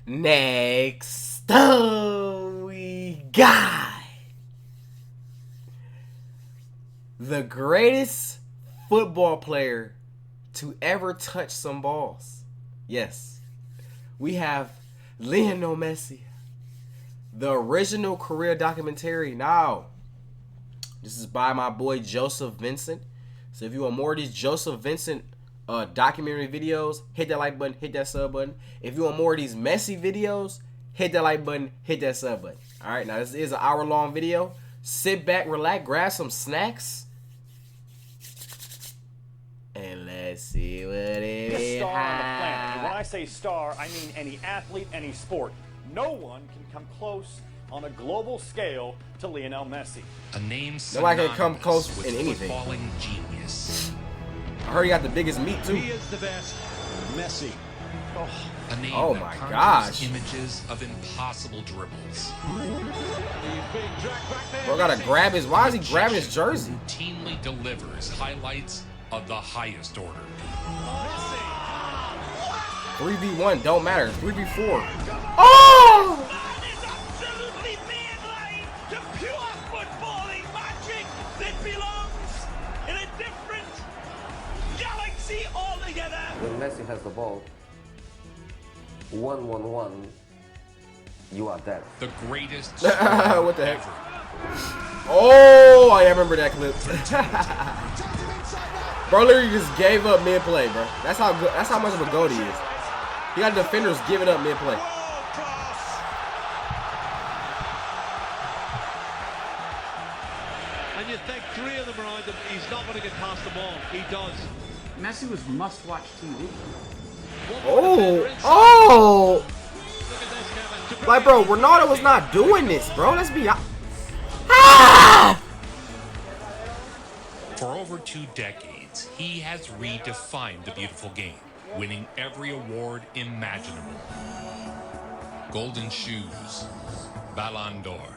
Next we got the greatest football player to ever touch some balls. Yes, we have Lionel Messi, the original career documentary. Now, this is by my boy Joseph Vincent. So if you want more of these Joseph Vincent documentary videos, hit that like button, hit that sub button. If you want more of these Messi videos, hit that like button, hit that sub button. All right, now this is an hour-long video. Sit back, relax, grab some snacks, and let's see what it is. Star on the planet. And when I say star, I mean any athlete, any sport. No one can come close on a global scale to Lionel Messi. A name nobody can come close with in anything. Footballing genius. I heard he got the biggest meat too. He is the best. Messi. Oh, a name oh that my conjures gosh. Images of impossible dribbles. Bro gotta grab his. Why is he grabbing his jersey? Routinely delivers highlights of the highest order. 3v1 don't matter. 3v4. Oh! That is absolutely mainline to pure footballing magic that belongs in a different galaxy altogether. When Messi has the ball, 1-1-1, you are dead. The greatest what the heck? ever. Oh, I remember that clip. Bro literally just gave up mid-play, bro. That's how good. That's how much of a goat he is. He got defenders giving up mid-play. And you think three of them around him, he's not going to get past the ball. He does. Messi was must-watch TV. Oh, oh! Like, bro, Ronaldo was not doing this, bro. Let's be honest. Ah! For over 2 decades, he has redefined the beautiful game, winning every award imaginable. Golden Shoes, Ballon d'Or,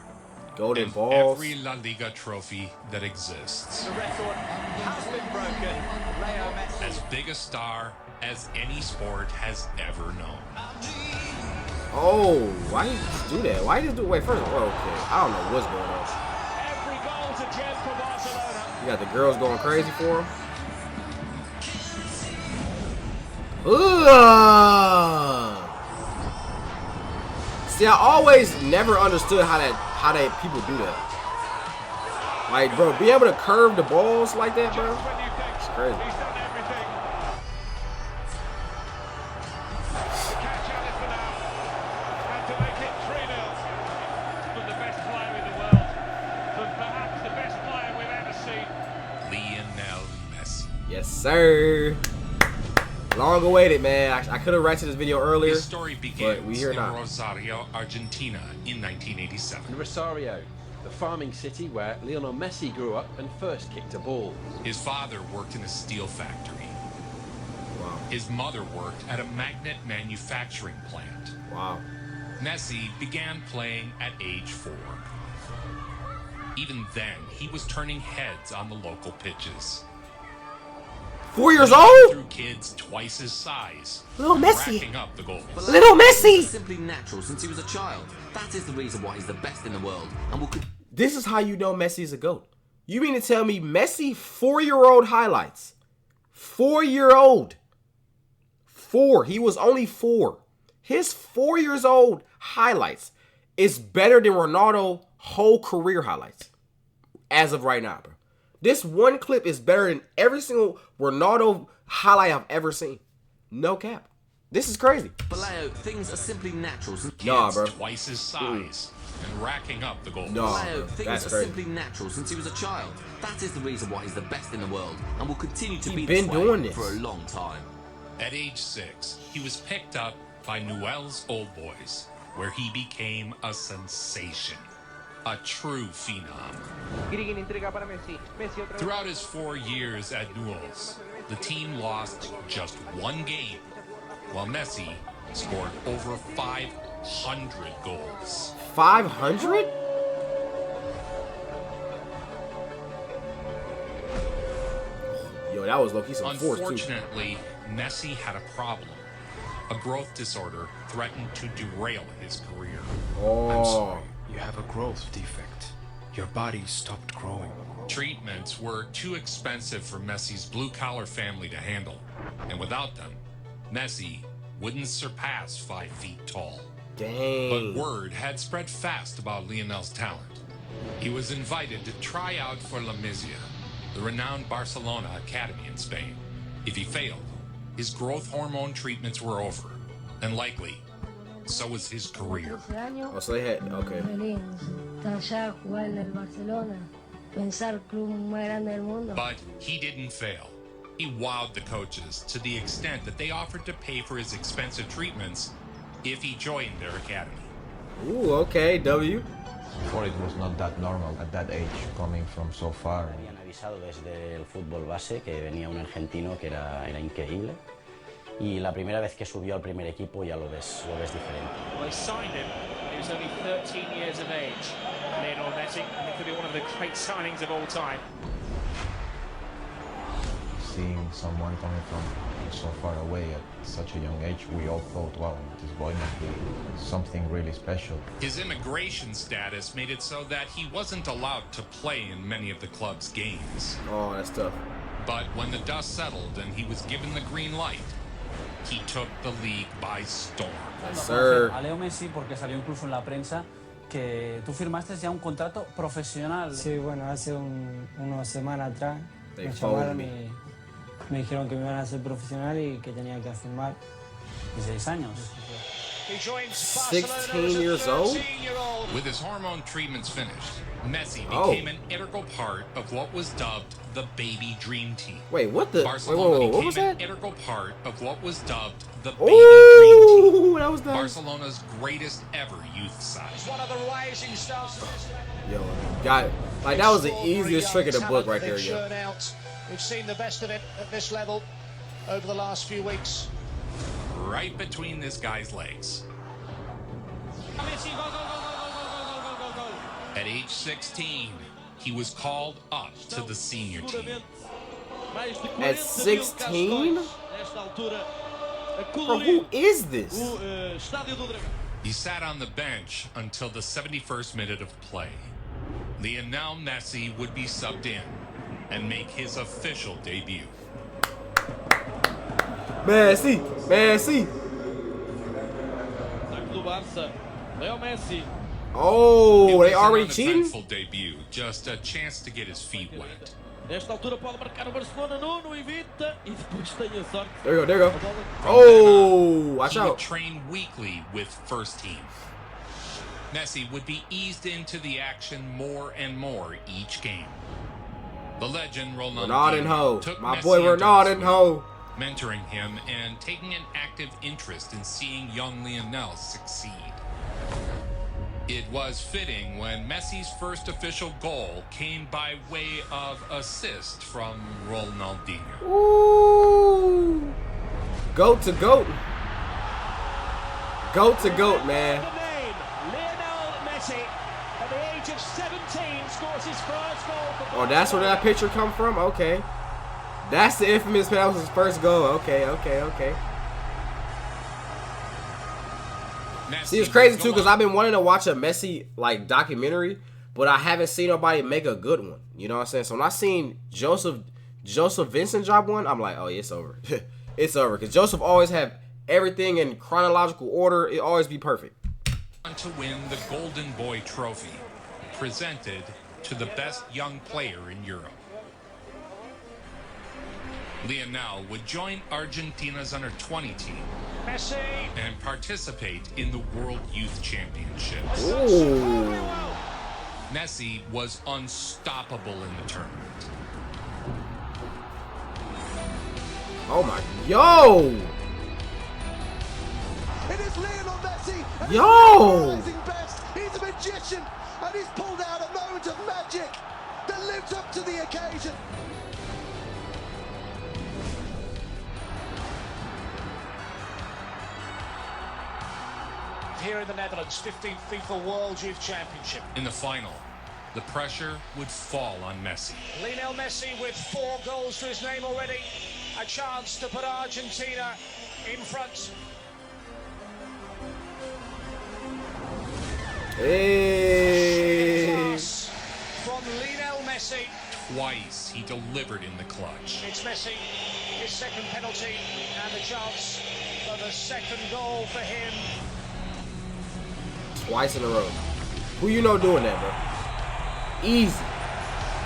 Golden and balls. every La Liga trophy that exists. The record has been broken. Leo Messi. As big a star as any sport has ever known. Oh, why did you just do that? Why did you just do? Wait, first. Oh, okay, I don't know what's going on. Every goal's a gem for Barcelona. You got the girls going crazy for him. Ugh. See, I always never understood how that people do that. Like, bro, be able to curve the balls like that, bro. It's crazy. He's done everything. The catch out is for now. And to make it 3-0. From the best player in the world. From perhaps the best player we've ever seen. Lionel Messi. Yes, sir. Long awaited, man. I could have reacted to this video earlier. His story begins we here in now. Rosario, Argentina in 1987. Rosario, the farming city where Lionel Messi grew up and first kicked a ball. His father worked in a steel factory. Wow. His mother worked at a magnet manufacturing plant. Wow. Messi began playing at age 4. Even then, he was turning heads on the local pitches. 4 years old? Through kids twice his size. Little Messi. Racking up the goals. Little Messi. Simply natural since he was a child. That is the reason why he's the best in the world and will. This is how you know Messi is a GOAT. You mean to tell me Messi 4-year-old highlights? 4-year-old. 4. He was only 4. His 4 years old highlights is better than Ronaldo whole career highlights. As of right now, bro. This one clip is better than every single Ronaldo highlight I've ever seen. No cap. This is crazy. Leo, things are simply natural. Nah, bro. Twice his size and racking up the goals. Nah, Leo, bro. things That's are crazy. simply natural since he was a child. That is the reason why he's the best in the world and will continue to be been this way doing this for a long time. At age 6, he was picked up by Newell's Old Boys, where he became a sensation. A true phenom. Throughout his 4 years at Newell's, the team lost just 1 game, while Messi scored over 500 goals. 500? Yo, that was low-key some force, too. Unfortunately, Messi had a problem. a growth disorder threatened to derail his career. I'm Oh, sorry. You have a growth defect. Your body stopped growing. Treatments were too expensive for Messi's blue-collar family to handle, and without them, Messi wouldn't surpass 5 feet tall. dang. But word had spread fast about Lionel's talent. He was invited to try out for La Masia, the renowned Barcelona academy in Spain. If he failed, his growth hormone treatments were over, and likely, so was his career. Oh, so they had, okay. But he didn't fail. He wowed the coaches to the extent that they offered to pay for his expensive treatments if he joined their academy. Ooh, okay, W. Before it was not that normal at that age, coming from so far. Habían avisado desde el fútbol base que venía un argentino que era increíble. Y la primera vez que subió al primer equipo ya lo ves diferente. Well, they signed him. He was only 13 years of age. Lionel Messi, and it could be one of the great signings of all time. Seeing someone coming from so far away at such a young age, we all thought, wow, this boy must be something really special. His immigration status made it so that he wasn't allowed to play in many of the club's games. Oh, that's tough. But when the dust settled and he was given the green light, he took the league by storm. Yes, sir. A Leo Messi porque salió incluso en la prensa que tú firmaste ya un contrato profesional. Sí, bueno, hace unas semanas atrás They me followed llamaron me. y me dijeron que me iban a hacer profesional y que tenía que firmar. 16 años. He joins 16 years old? With his hormone treatments finished, Messi Oh. became an integral part of what was dubbed the Baby Dream Team. Wait, what the? Barcelona Wait, what became was an that? integral part of what was dubbed the Baby Dream Team. Ooh, that was nice. Barcelona's greatest ever youth side. one of the rising stars. Yo, got it. Like, that was the easiest trick in the book right there, yo. We've seen the best of it at this level over the last few weeks. Right between this guy's legs. At age 16, he was called up to the senior team. At 16? Bro, who is this? He sat on the bench until the 71st minute of play. Lionel Messi would be subbed in and make his official debut. Messi, Messi. Do Barça, Leo Messi. Oh, It they was already an cheating? uneventful debut, just a chance to get his feet wet. Nesta altura pode marcar o Barcelona, Nuno evita e depois tem a sorte. There you go, there you go. From Oh, then on, watch he would out. train weekly with first team. Messi would be eased into the action more and more each game. The legend Ronaldinho. took My Messi boy under his Ronaldinho. wing, mentoring him and taking an active interest in seeing young Lionel succeed. It was fitting when Messi's first official goal came by way of assist from Ronaldinho. Ooh. Goat to goat. Goat to goat, man. The name, Lionel Messi, at the age of 17, scores his first goal for Oh, that's where that picture come from? Okay. That's the infamous, that was his first goal. Okay. See, it's crazy too because I've been wanting to watch a Messi like documentary, but I haven't seen nobody make a good one. You know what I'm saying? So when I seen Joseph Vincent drop one, I'm like, oh, yeah, it's over. It's over because Joseph always have everything in chronological order. It always be perfect. To win the Golden Boy Trophy, presented to the best young player in Europe. Lionel would join Argentina's under-20 team Messi. and participate in the World Youth Championships. Ooh. Messi was unstoppable in the tournament. Oh my, yo! It is Lionel Messi. And Yo! he's best. He's a magician, and he's pulled out a moment of magic that lives up to the occasion. Here in the Netherlands, 15th FIFA World Youth Championship. In the final, the pressure would fall on Messi. Lionel Messi with 4 goals to his name already. A chance to put Argentina in front Hey. From Lionel Messi. Twice he delivered in the clutch. It's Messi, his second penalty, and the chance for the second goal for him. Twice in a row. Who you know doing that, bro? Easy.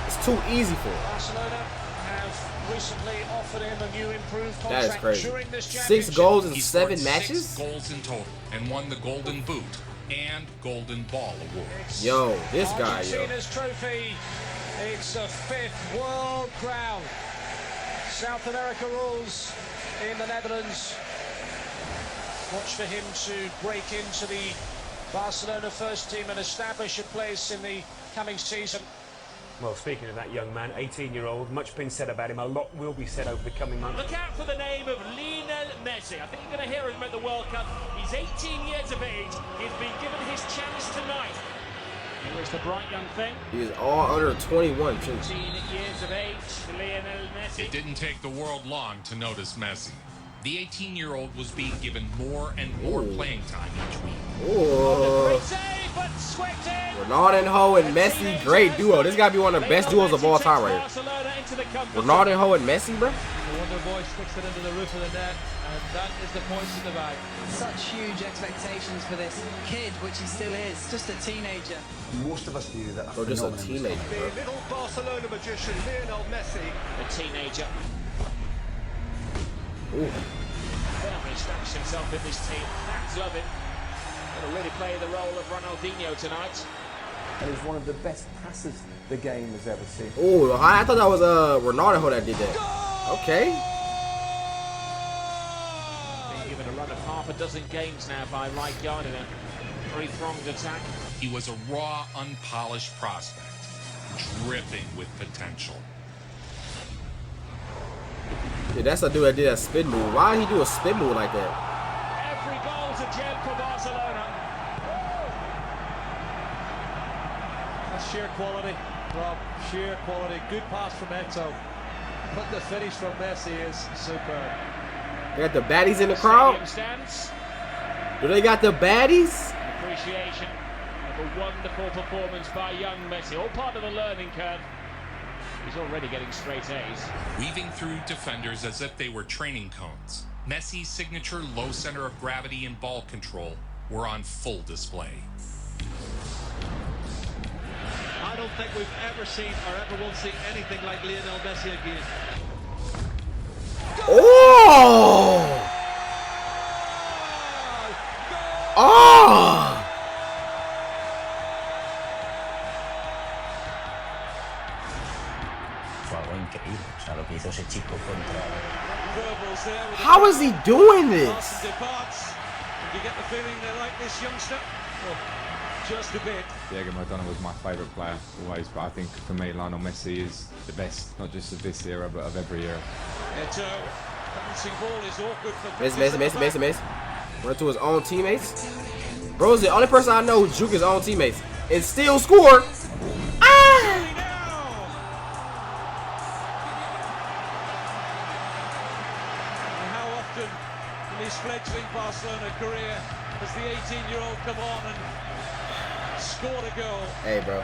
It's too easy for him. Barcelona have recently offered him a new improved That contract is crazy. during this 6 goals in He 7 scored matches? 6 goals in total and won the Golden Boot and Golden Ball awards. Yo, this guy, yo. Argentina's trophy. It's a 5th world crown. South America rules in the Netherlands. Watch for him to break into the Barcelona first team and establish a place in the coming season. Well, speaking of that young man, 18-year-old, much been said about him. A lot will be said over the coming months. Look out for the name of Lionel Messi. I think you're going to hear him at the World Cup. He's 18 years of age. He's been given his chance tonight. Here is the bright young thing. He is all under 21, too. 18 years of age, Lionel Messi. It didn't take the world long to notice Messi. The 18-year-old was being given more and more playing time each week. Ooh. Ronaldo and Messi, great duo. This got to be one of the best duos of all time right here. Ronaldo and Messi, bro. The Wonder Boy sticks it into the roof of the net, and that is the points in the bag. Such huge expectations for this kid, which he still is, just a teenager. Most of us view that. Bro, just a teenager, bro. The little Barcelona magician, Lionel Messi. A teenager. Ooh. Firmly established himself in this team. Fans love him. He'll really play the role of Ronaldinho tonight. And he's one of the best passers the game has ever seen. Ooh, I thought that was Ronaldo that did that. Okay. Being given a run of half a dozen games now by right guard in a three-pronged attack. He was a raw, unpolished prospect, dripping with potential. Yeah, that's a dude that did a spin move. Why did he do a spin move like that? Every goal's a gem for Barcelona. That's sheer quality, Rob. Sheer quality. Good pass from Eto. But the finish from Messi is superb. They got the baddies in the crowd? Do they got the baddies? Appreciation of a wonderful performance by young Messi. All part of the learning curve. He's already getting straight A's. Weaving through defenders as if they were training cones. Messi's signature low center of gravity and ball control were on full display. I don't think we've ever seen or ever will see anything like Lionel Messi again. Oh! Oh! Fue algo increíble, o sea, lo que hizo ese chico contra... How is he doing this? You get the feeling they like this youngster? Oh, just a bit. Diego Maradona was my favourite player always, but I think for me Lionel Messi is the best, not just of this era, but of every era. Bouncing ball is awkward for Messi. Run to his own teammates. Bro's the only person I know who juke his own teammates and still score. How often in his fledgling Barcelona career has the 18-year-old come on and scored a goal? Hey, bro.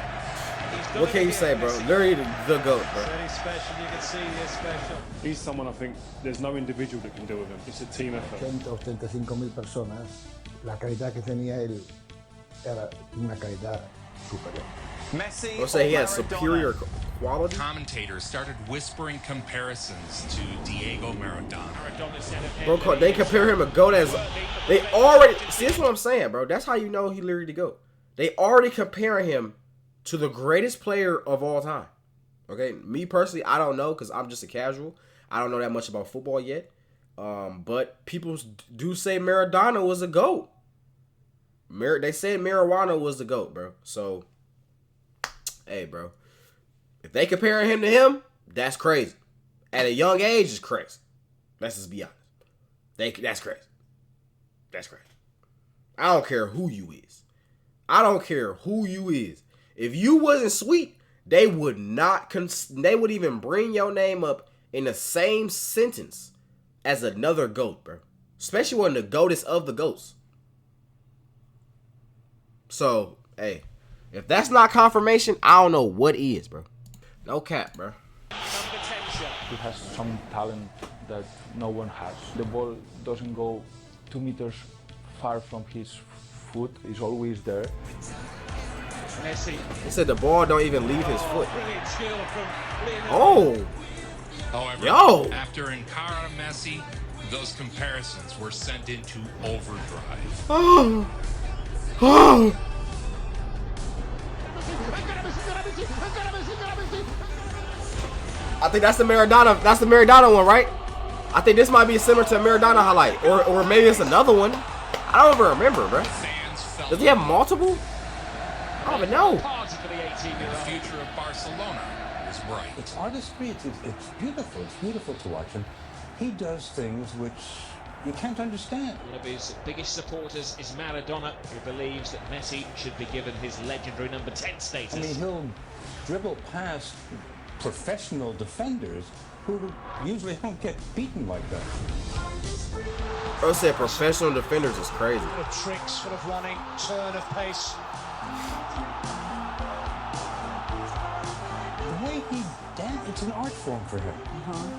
What can you say, bro? Literally the GOAT, bro. Very special, you can see he's special. He's someone I think there's no individual that can do with him. It's a team effort. 185.000 personas, la calidad que tenía él era una calidad superior. Messi. We'll say he has superior quality. Commentators started whispering comparisons to Diego Maradona. Bro, they compare him to GOAT as they already see. That's what I'm saying, bro. That's how you know he literally the GOAT. They already comparing him to the greatest player of all time. Okay, me personally, I don't know because I'm just a casual. I don't know that much about football yet. But people do say Maradona was a GOAT. They said marijuana was the GOAT, bro. So, hey, bro. If they comparing him to him, that's crazy. At a young age, it's crazy. Let's just be honest. That's crazy. That's crazy. I don't care who you is. I don't care who you is. If you wasn't sweet, they would not. They would even bring your name up in the same sentence as another GOAT, bro. Especially one of the GOATest of the GOATs. So, Hey, if that's not confirmation, I don't know what is, bro. No cap, bro. He has some talent that no one has. The ball doesn't go 2 meters far from his foot. It's always there. Messi. He said the ball don't even leave his foot. Brilliant skill from Lionel. Oh. However, Yo. after Encara Messi, those comparisons were sent into overdrive. Oh. Oh. I think that's the Maradona. That's the Maradona one, right? I think this might be similar to a Maradona highlight, or maybe it's another one. I don't even remember, bro. Does he have multiple? I don't even know. The future of Barcelona is bright. It's artistry. It's beautiful. It's beautiful to watch, and he does things which you can't understand. One of his biggest supporters is Maradona, who believes that Messi should be given his legendary number 10 status. I mean, he'll dribble past professional defenders who usually don't get beaten like that. Bro said professional defenders is crazy. Full of tricks, full of running, turn of pace. The way he dances, it's an art form for him.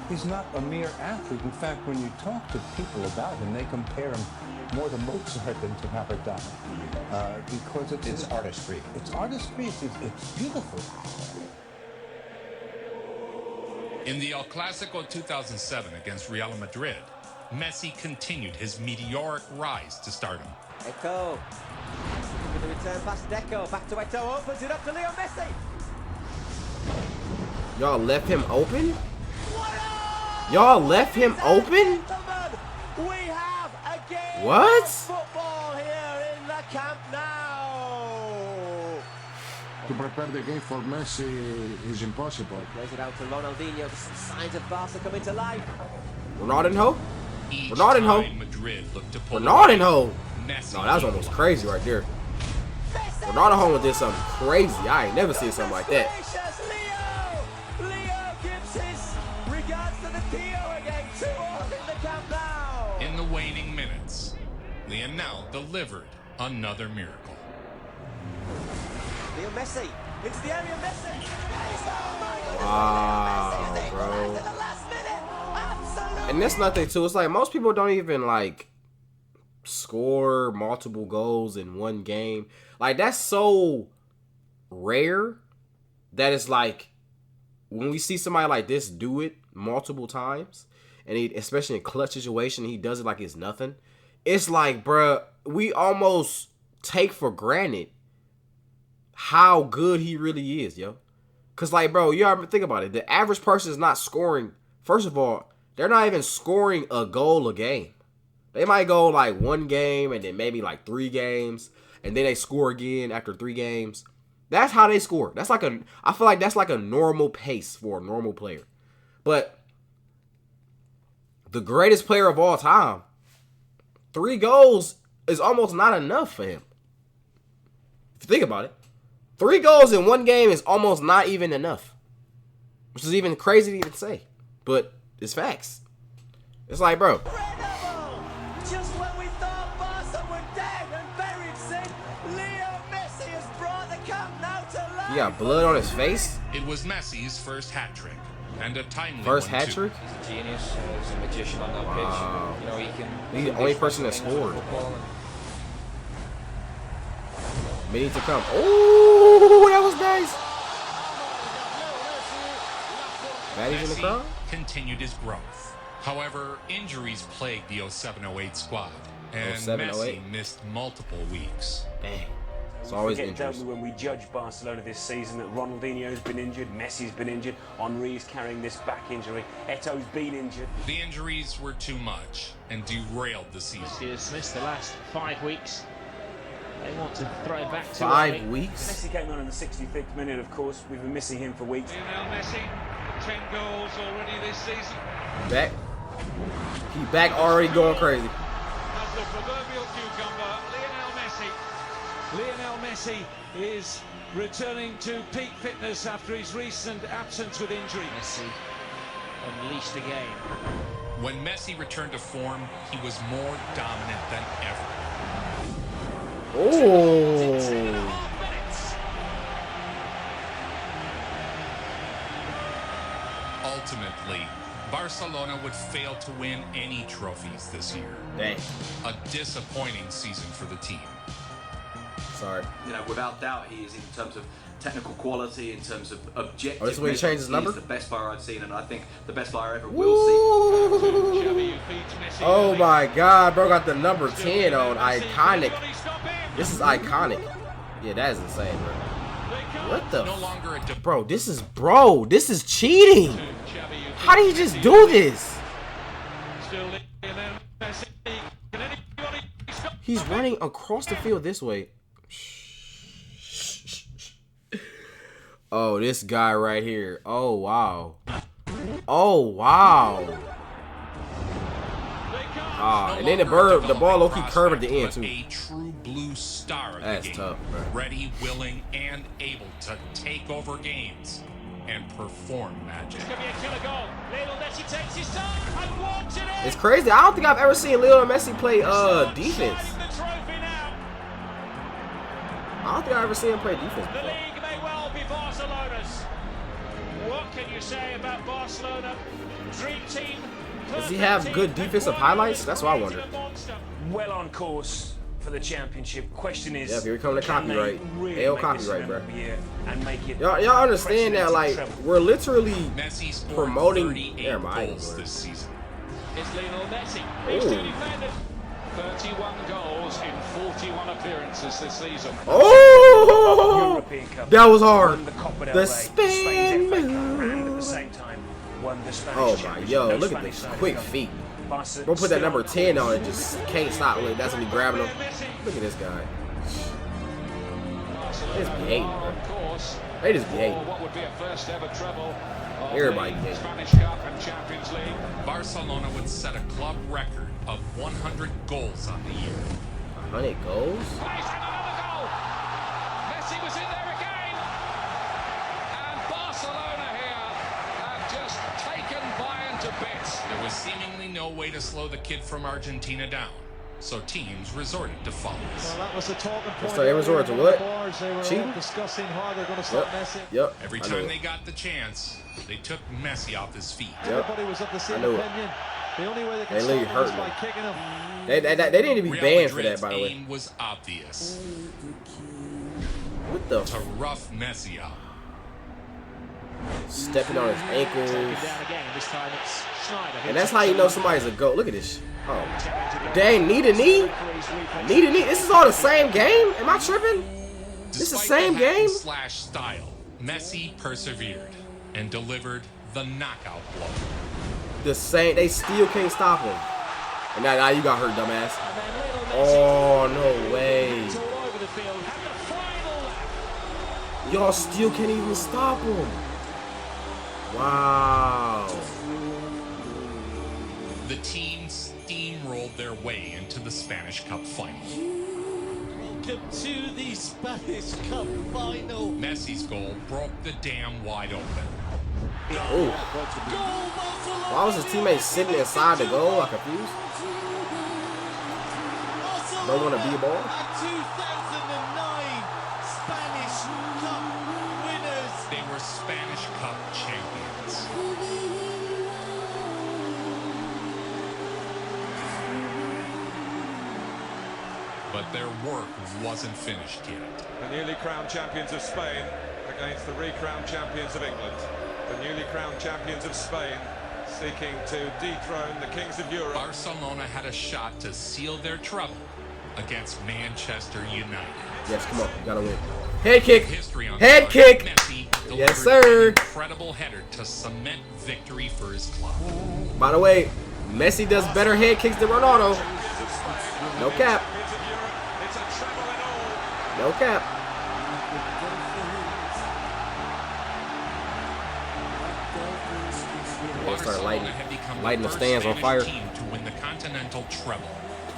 He's not a mere athlete. In fact, when you talk to people about him, they compare him more to Mozart than to Maradona. Because it's artistry. It's artistry. It's beautiful. In the El Clasico 2007 against Real Madrid, Messi continued his meteoric rise to stardom. Eto'o. With the return past Deco. Back to Eto'o. Opens it up to Leo Messi. Y'all left him open? Y'all left him open? We have a game What? of football here in the Camp Nou. To prepare the game for Messi is impossible. Plays it out to Ronaldinho. Some signs of Barca coming to life. Ronaldinho? Each Ronaldinho? time Madrid looked to pull Ronaldinho? away, Messi No, that's almost crazy right there. Ronaldinho did something crazy. I ain't never seen something like that. Leo gives his regards to the Tio again. 2-1 in the Camp Nou. In the waning minutes, Lionel delivered another miracle. Leo Messi into the area. Messi. Wow, bro. And that's nothing too. It's like most people don't even like score multiple goals in one game. Like that's so rare that it's like when we see somebody like this do it multiple times, and he, especially in clutch situation, he does it like it's nothing. It's like, bruh, we almost take for granted how good he really is, yo. Cause like, bro, you ever think about it? The average person is not scoring. First of all, they're not even scoring a goal a game. They might go like one game and then maybe like 3 games, and then they score again after 3 games. That's how they score. That's like I feel like that's like a normal pace for a normal player. But the greatest player of all time, 3 goals is almost not enough for him. If you think about it. 3 goals in one game is almost not even enough. Which is even crazy to even say. But it's facts. It's like, bro. Just when we thought Barca were dead and buried sin, Leo Messi has brought the Camp Nou to life. He got blood on his face? It was Messi's first hat trick, and a timely First one hat too. trick? He's a genius. He's a magician on that pitch. You know, he can. He's the only person that scored. Many to come. Oh, that was nice. Maddie's in the crowd? Continued his growth. However, injuries plagued the 07-08 squad, and 07-08? Messi missed multiple weeks. Dang. It's always Forget, injuries. don't we, when we judge Barcelona this season, that Ronaldinho's been injured, Messi's been injured, Henri's carrying this back injury, Eto'o's been injured. The injuries were too much and derailed the season. Messi has missed the last 5 weeks. They want to throw back to 5 weeks? Messi came on in the 65th minute, of course. We've been missing him for weeks. Lionel Messi, 10 goals already this season. Back. He back already going crazy. As the proverbial cucumber, Lionel Messi is returning to peak fitness after his recent absence with injury. Messi unleashed again. When Messi returned to form, he was more dominant than ever. Oh. Sadly, Barcelona would fail to win any trophies this year. Dang. A disappointing season for the team. Sorry. You know, without doubt, he is in terms of technical quality, in terms of objective. Oh, this is when he changed his number? He's the best player I've seen, and I think the best player I ever will see. Oh my God, bro, got the number 10 on. Iconic. This is iconic. Yeah, that is insane, bro. What the? Bro, this is cheating. How did he just do this? He's running across the field this way. Oh, this guy right here. Oh, wow. Oh, wow. Ah, and then the ball low-key curved at the end, too. A true blue star of That's the game. tough, bro. Ready, willing, and able to take over games and perform magic. It's going to be a killer goal. Lionel Messi takes his time and walks it in. It's crazy. I don't think I've ever seen Lionel Messi play defense. I don't think I've ever seen him play defense The before. league may well be Barcelona's. What can you say about Barcelona? Dream team. Does he have good defensive highlights? That's what I wonder. Well on course for the championship. Question is, Yeah, here we come to copyright. really AO make this copyright, an bro. memorable year and make it Y'all understand that, like, we're literally Messi scored promoting. 38 Never mind. goals this season. It's Lionel Messi. These two Ooh. defenders. 31 goals in 41 appearances this season. Oh, European Cup. that was hard. Won the Copa del The Rey, spin Spain's FA Cup, move. and at the same time won the Spanish Oh my, Championship. yo, No look at Spanish this side quick have feet. Barca Bro, put that still number on 10 on it, just can't stop. Look, that's when he grabbing him. Look at this guy. They just be hating, bro. They just be hating. What would be a first ever treble of Everybody the hating. Spanish Cup and Champions League. Barcelona would set a club record of 100 goals on the year. 100 goals? He's had another goal. Messi was in there again. And Barcelona here have just taken Bayern to bits. There was seemingly no way to slow the kid from Argentina down, so teams resorted to fouls. Well, that was the talking point. So they resorted to earlier what? on the boards. They were Cheating? all discussing how they're going to stop Messi. Yep. Every I knew time it. they got the chance, they took Messi off his feet. Everybody was of the I same knew it. opinion. The only way they They can stop literally him is hurt by me. kicking him. They need to be Real banned for that, Madrid's by the way. aim was obvious. What the? To rough Messi up. Stepping on his ankles. Down again, and this time it's Schneider. And that's how you know somebody's a goat. Look at this. Oh. Dang, knee to knee? Knee to knee? This is all the same game? Am I tripping? This is the Despite same the hack and game? slash style, Messi persevered and delivered the knockout blow. The same. They still can't stop him. And now you got hurt, dumbass. Oh, no way. Y'all still can't even stop him. Wow. The team steamrolled their way into the Spanish Cup final. Welcome to the Spanish Cup final. Messi's goal broke the dam wide open. Ooh. Why was his teammate sitting inside the goal? I'm confused. Don't want to be a ball? 2009 Spanish Cup winners. They were Spanish Cup champions. But their work wasn't finished yet. The newly crowned champions of Spain against the recrowned champions of England. The newly crowned champions of Spain seeking to dethrone the kings of Europe. Barcelona had a shot to seal their treble against Manchester United. Yes, come on. You gotta win. Head kick. History on Head the kick. Messi delivered Yes, sir. an incredible header to cement victory for his club. By the way, Messi does better head kicks than Ronaldo. No cap. No cap. They start lighting the stands on fire. Team to win the continental treble,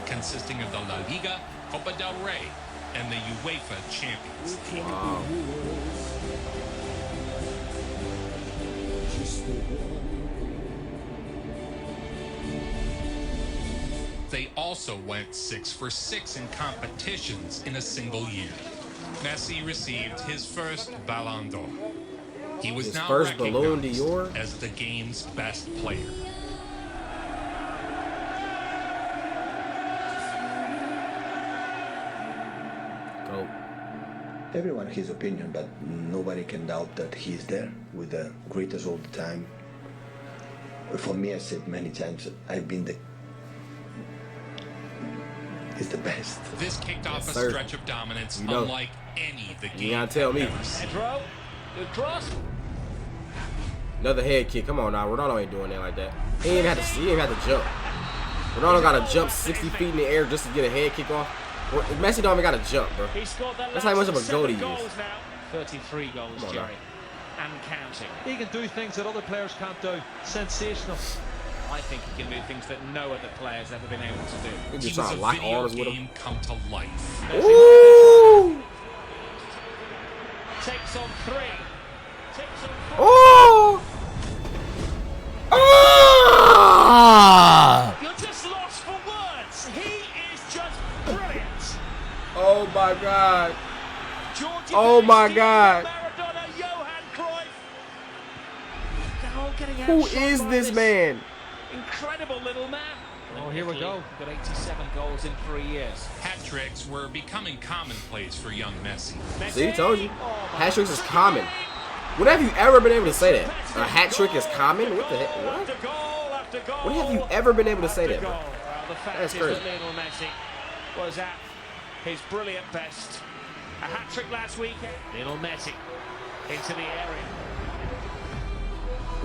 consisting of the La Liga, Copa del Rey, and the UEFA Champions League. Wow. They also went 6 for 6 in competitions in a single year. Messi received his first Ballon d'Or. He was His now first Ballon recognized d'Or as the game's best player. Go. Everyone has his opinion, but nobody can doubt that he's there with the greatest all the time. For me, I said many times, I've been the. He's the best. This kicked off a sir. stretch of dominance You know. unlike any the game You gotta tell me. ever seen. Pedro, good cross. Another head kick. Come on now. Ronaldo ain't doing that like that. He ain't have to jump. Ronaldo got to jump 60 feet in the air just to get a head kick off. Messi don't even got to jump, bro. He scored the That's how much of a last goal he seven is. goals now. 33 goals, Come on Jerry. And counting. He can do things that other players can't do. Sensational. I think he can do things that no other player's ever been able to do. He He just was trying a to lock video arms with him. game come to life. Ooh! Takes on 3. Takes on 4. Oh! Ah! You're just lost for words. He is just brilliant. Oh my God! Georgie Oh my Bellski, God! Maradona, Johan Cruyff. They're all getting Who outshot is by this man? Incredible little man. Oh, here we go. Got 87 goals in 3 years. Hat tricks were becoming commonplace for young Messi. See, told you. Hat tricks is common. When have you ever been able to say that? A hat trick is common? What the heck? What? When have you ever been able to say that, bro? Well, the fact That's is crazy. that Lionel Messi was at his brilliant best. A hat trick last weekend. Lionel Messi into the area.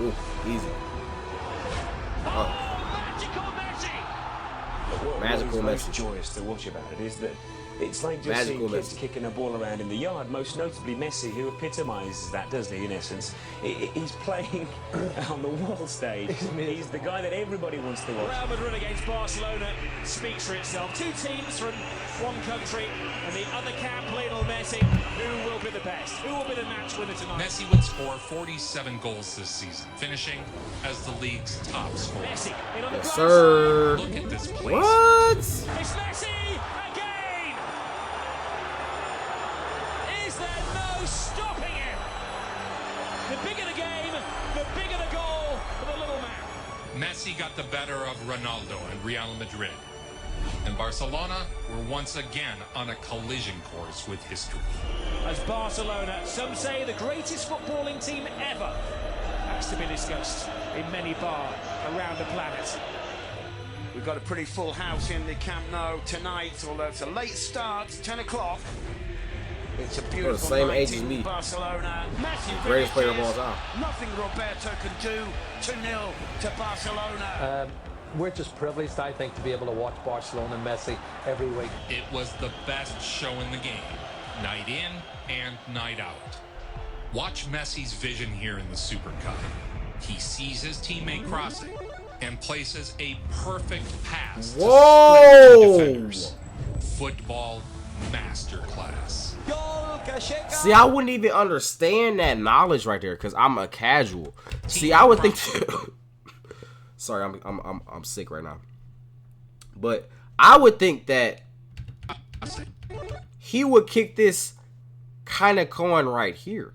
Ooh, easy. Oh, Magical Messi. Magical What is most Messi. joyous to watch about it is that it's like just Magical seeing kids Messi. kicking a ball around in the yard, most notably Messi, who epitomises that, doesn't he, in essence? He's playing on the world stage. He's the guy that everybody wants to watch. Real Madrid against Barcelona speaks for itself. 2 teams from one country and the other camp, Lionel Messi. Who will be the best? Who will be the match winner tonight? Messi would score 47 goals this season, finishing as the league's top scorer. Messi in on the Yes, cross. sir. Look at this place. What? It's Messi again. Is there no stopping him? The bigger the game, the bigger the goal for the little man. Messi got the better of Ronaldo and Real Madrid. And Barcelona were once again on a collision course with history. As Barcelona, some say the greatest footballing team ever, has to be discussed in many bars around the planet. We've got a pretty full house in the Camp Nou tonight, although it's a late start, 10 o'clock. It's a beautiful same night age as in me. Barcelona. Matthew Greatest player of all finishes. time. Nothing Roberto can do. 2-0 to Barcelona. We're just privileged, I think, to be able to watch Barcelona and Messi every week. It was the best show in the game, night in and night out. Watch Messi's vision here in the Super Cup. He sees his teammate crossing and places a perfect pass to split two defenders. Football masterclass. See, I wouldn't even understand that knowledge right there because I'm a casual. See, I would think. Sorry, I'm sick right now. But I would think that he would kick this kind of going right here.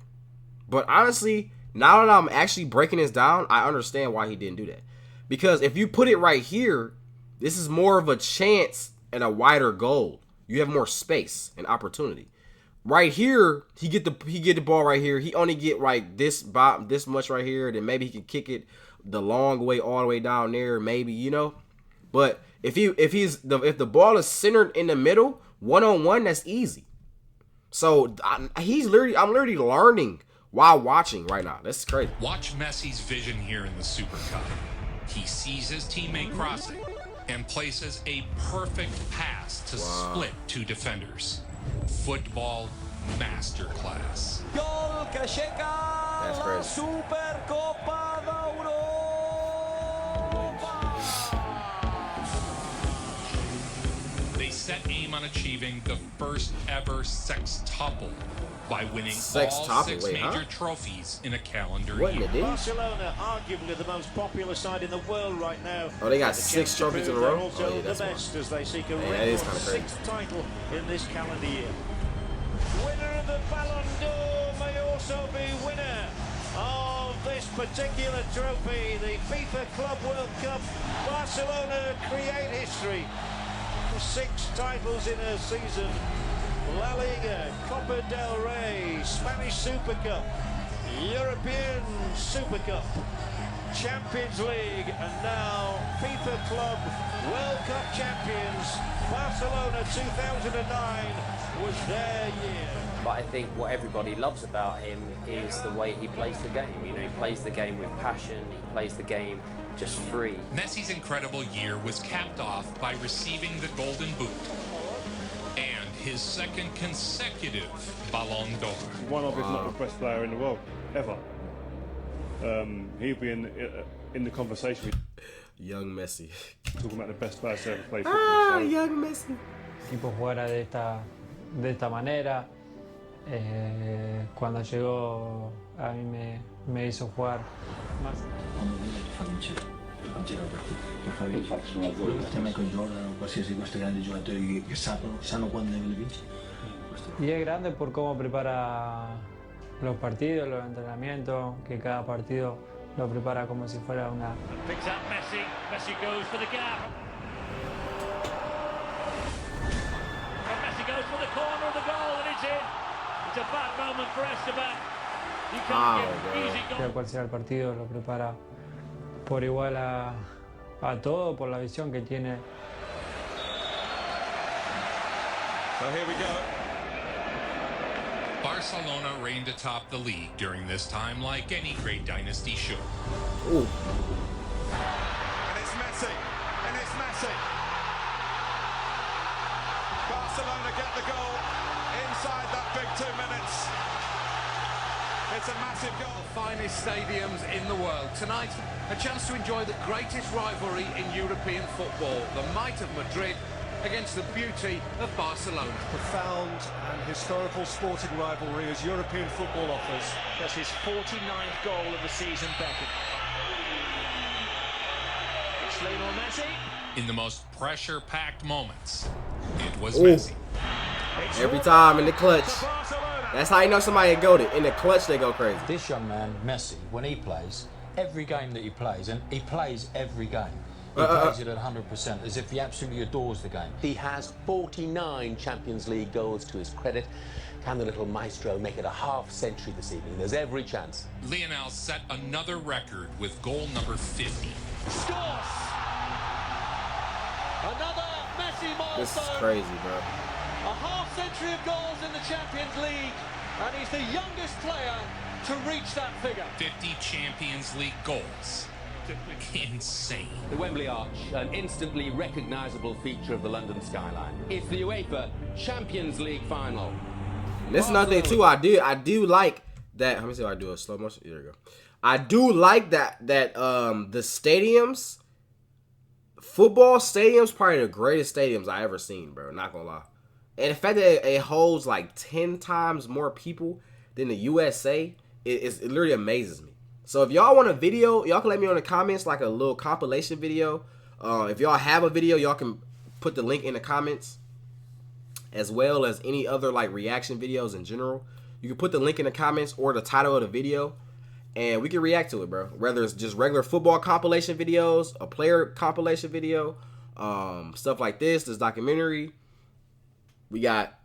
But honestly, now that I'm actually breaking this down, I understand why he didn't do that. Because if you put it right here, this is more of a chance and a wider goal. You have more space and opportunity. Right here, he get the ball right here. He only get like this much right here. Then maybe he can kick it the long way all the way down there. Maybe, you know. But if the ball is centered in the middle, 1-on-1, that's easy. So I'm literally learning while watching right now. That's crazy. Watch Messi's vision here in the Super Cup. He sees his teammate crossing and places a perfect pass to split two defenders. Football masterclass. Gol que llega That's la crazy. Supercopa de Europa. They set aim on achieving the first ever sextuple by winning all 6 major trophies in a calendar year. Barcelona, arguably the most popular side in the world right now. Oh, they got The 6 chance to trophies in a prove they're row? also Oh, yeah, the that's best as they seek a Man, that is record kinda crazy. 6th title in this calendar year. Winner of the Ballon d'Or may also be winner particular trophy, the FIFA Club World Cup. Barcelona create history. 6 titles in a season. La Liga, Copa del Rey, Spanish Super Cup, European Super Cup, Champions League, and now FIFA Club World Cup champions. Barcelona 2009 was their year. But I think what everybody loves about him is the way he plays the game. You know, he plays the game with passion, he plays the game just free. Messi's incredible year was capped off by receiving the Golden Boot and his second consecutive Ballon d'Or. One of, if not the best player in the world, ever. He'll be in the conversation. Young Messi. Talking about the best players to ever play football. Young Messi. Tipo jugara de esta manera. Cuando llegó a mí me hizo jugar más. Y es grande por cómo prepara los partidos, los entrenamientos, que cada partido lo prepara como si fuera una... Picks up Messi. Messi goes for the gap. And Messi goes for the corner of the goal and it's in. It's a bad moment for Esteban. He can't get easy goal. Sea cual sea el partido, lo prepara por igual a todo, por la visión que tiene. So here we go. Barcelona reigned atop the league during this time like any great dynasty should. Ooh. And it's Messi. And it's Messi. Barcelona get the goal inside that big 2 minutes. It's a massive goal. The finest stadiums in the world. Tonight, a chance to enjoy the greatest rivalry in European football. The might of Madrid against the beauty of Barcelona. Profound and historical sporting rivalry as European football offers. That's his 49th goal of the season, Beckham. It's Lionel Messi. In the most pressure-packed moments, it was Ooh. Messi. Every time in the clutch. That's how you know somebody go to. In the clutch, they go crazy. This young man, Messi, when he plays, every game that he plays, and he plays every game, he plays it at 100%, as if he absolutely adores the game. He has 49 Champions League goals to his credit. Can the little maestro make it a half-century this evening? There's every chance. Lionel set another record with goal number 50. Scores! Another Messi milestone. This is crazy, bro. A half-century of goals in the Champions League, and he's the youngest player to reach that figure. 50 Champions League goals. Insane. The Wembley Arch, an instantly recognisable feature of the London skyline. It's the UEFA Champions League final. And this is another thing too. I do like that. Let me see if I do a slow motion. There we go. I do like that the stadiums, football stadiums, probably the greatest stadiums I ever seen, bro. Not gonna lie. And the fact that it holds like 10 times more people than the USA, it literally amazes me. So if y'all want a video, y'all can let me know in the comments, like a little compilation video. If y'all have a video, y'all can put the link in the comments, as well as any other like reaction videos in general. You can put the link in the comments or the title of the video, and we can react to it, bro. Whether it's just regular football compilation videos, a player compilation video, stuff like this documentary. We got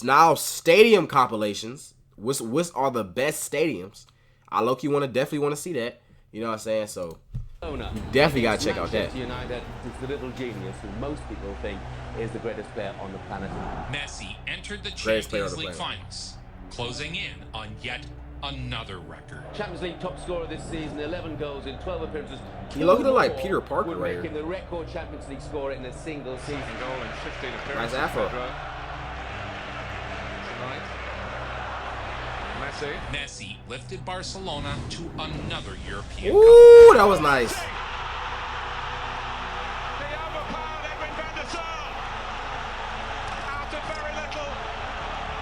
now stadium compilations. Which are the best stadiums? I definitely want to see that. You know what I'm saying? So you definitely gotta check out that. United is the little genius who most people think is the greatest player on the planet. Messi entered the Champions League finals, closing in on yet another record. Champions League top scorer this season, 11 goals in 12 appearances. You look like Peter Parker would right make him here. the record Champions League scorer in a single season. Goal in 15 appearances. Nice afro. Tonight. Messi lifted Barcelona to another European Ooh, that was nice. Out of very little.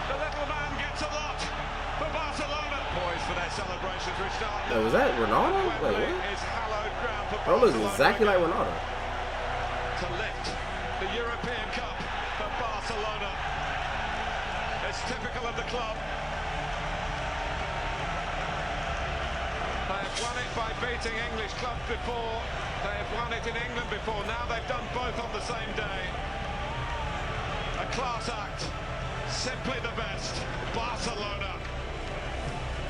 The little man gets a lot for Barcelona. Poised for their celebrations, which start. Yo, was that Ronaldo? Wait, what? Is hallowed ground for That looks exactly like Ronaldo. to lift the European Cup for Barcelona. It's typical of the club. Players They've won it by beating English clubs before. They have won it in England before. Now they've done both on the same day. A class act. Simply the best. Barcelona.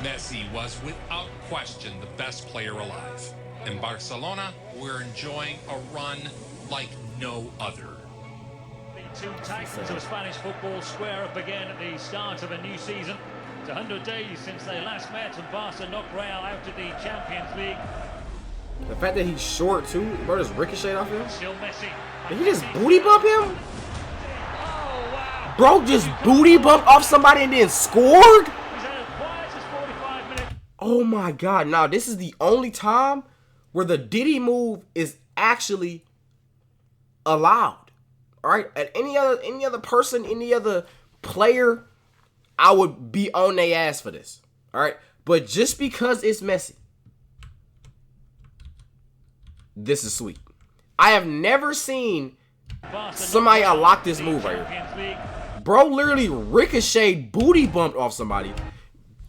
Messi was without question the best player alive. In Barcelona, we're enjoying a run like no other. The two titans of Spanish football square up again at the start of a new season. It's 100 days since they last met and Barca knocked Real out of the Champions League. The fact that he's short too, bro, just ricocheted off him. Still Messi. Did he just booty bump him? Bro just booty bumped off somebody and then scored? Oh my god. Now this is the only time where the Diddy move is actually allowed. Alright? At any other person, any other player, I would be on their ass for this. Alright? But just because it's Messi, this is sweet. I have never seen somebody unlock this move right here. Bro literally ricocheted, booty bumped off somebody,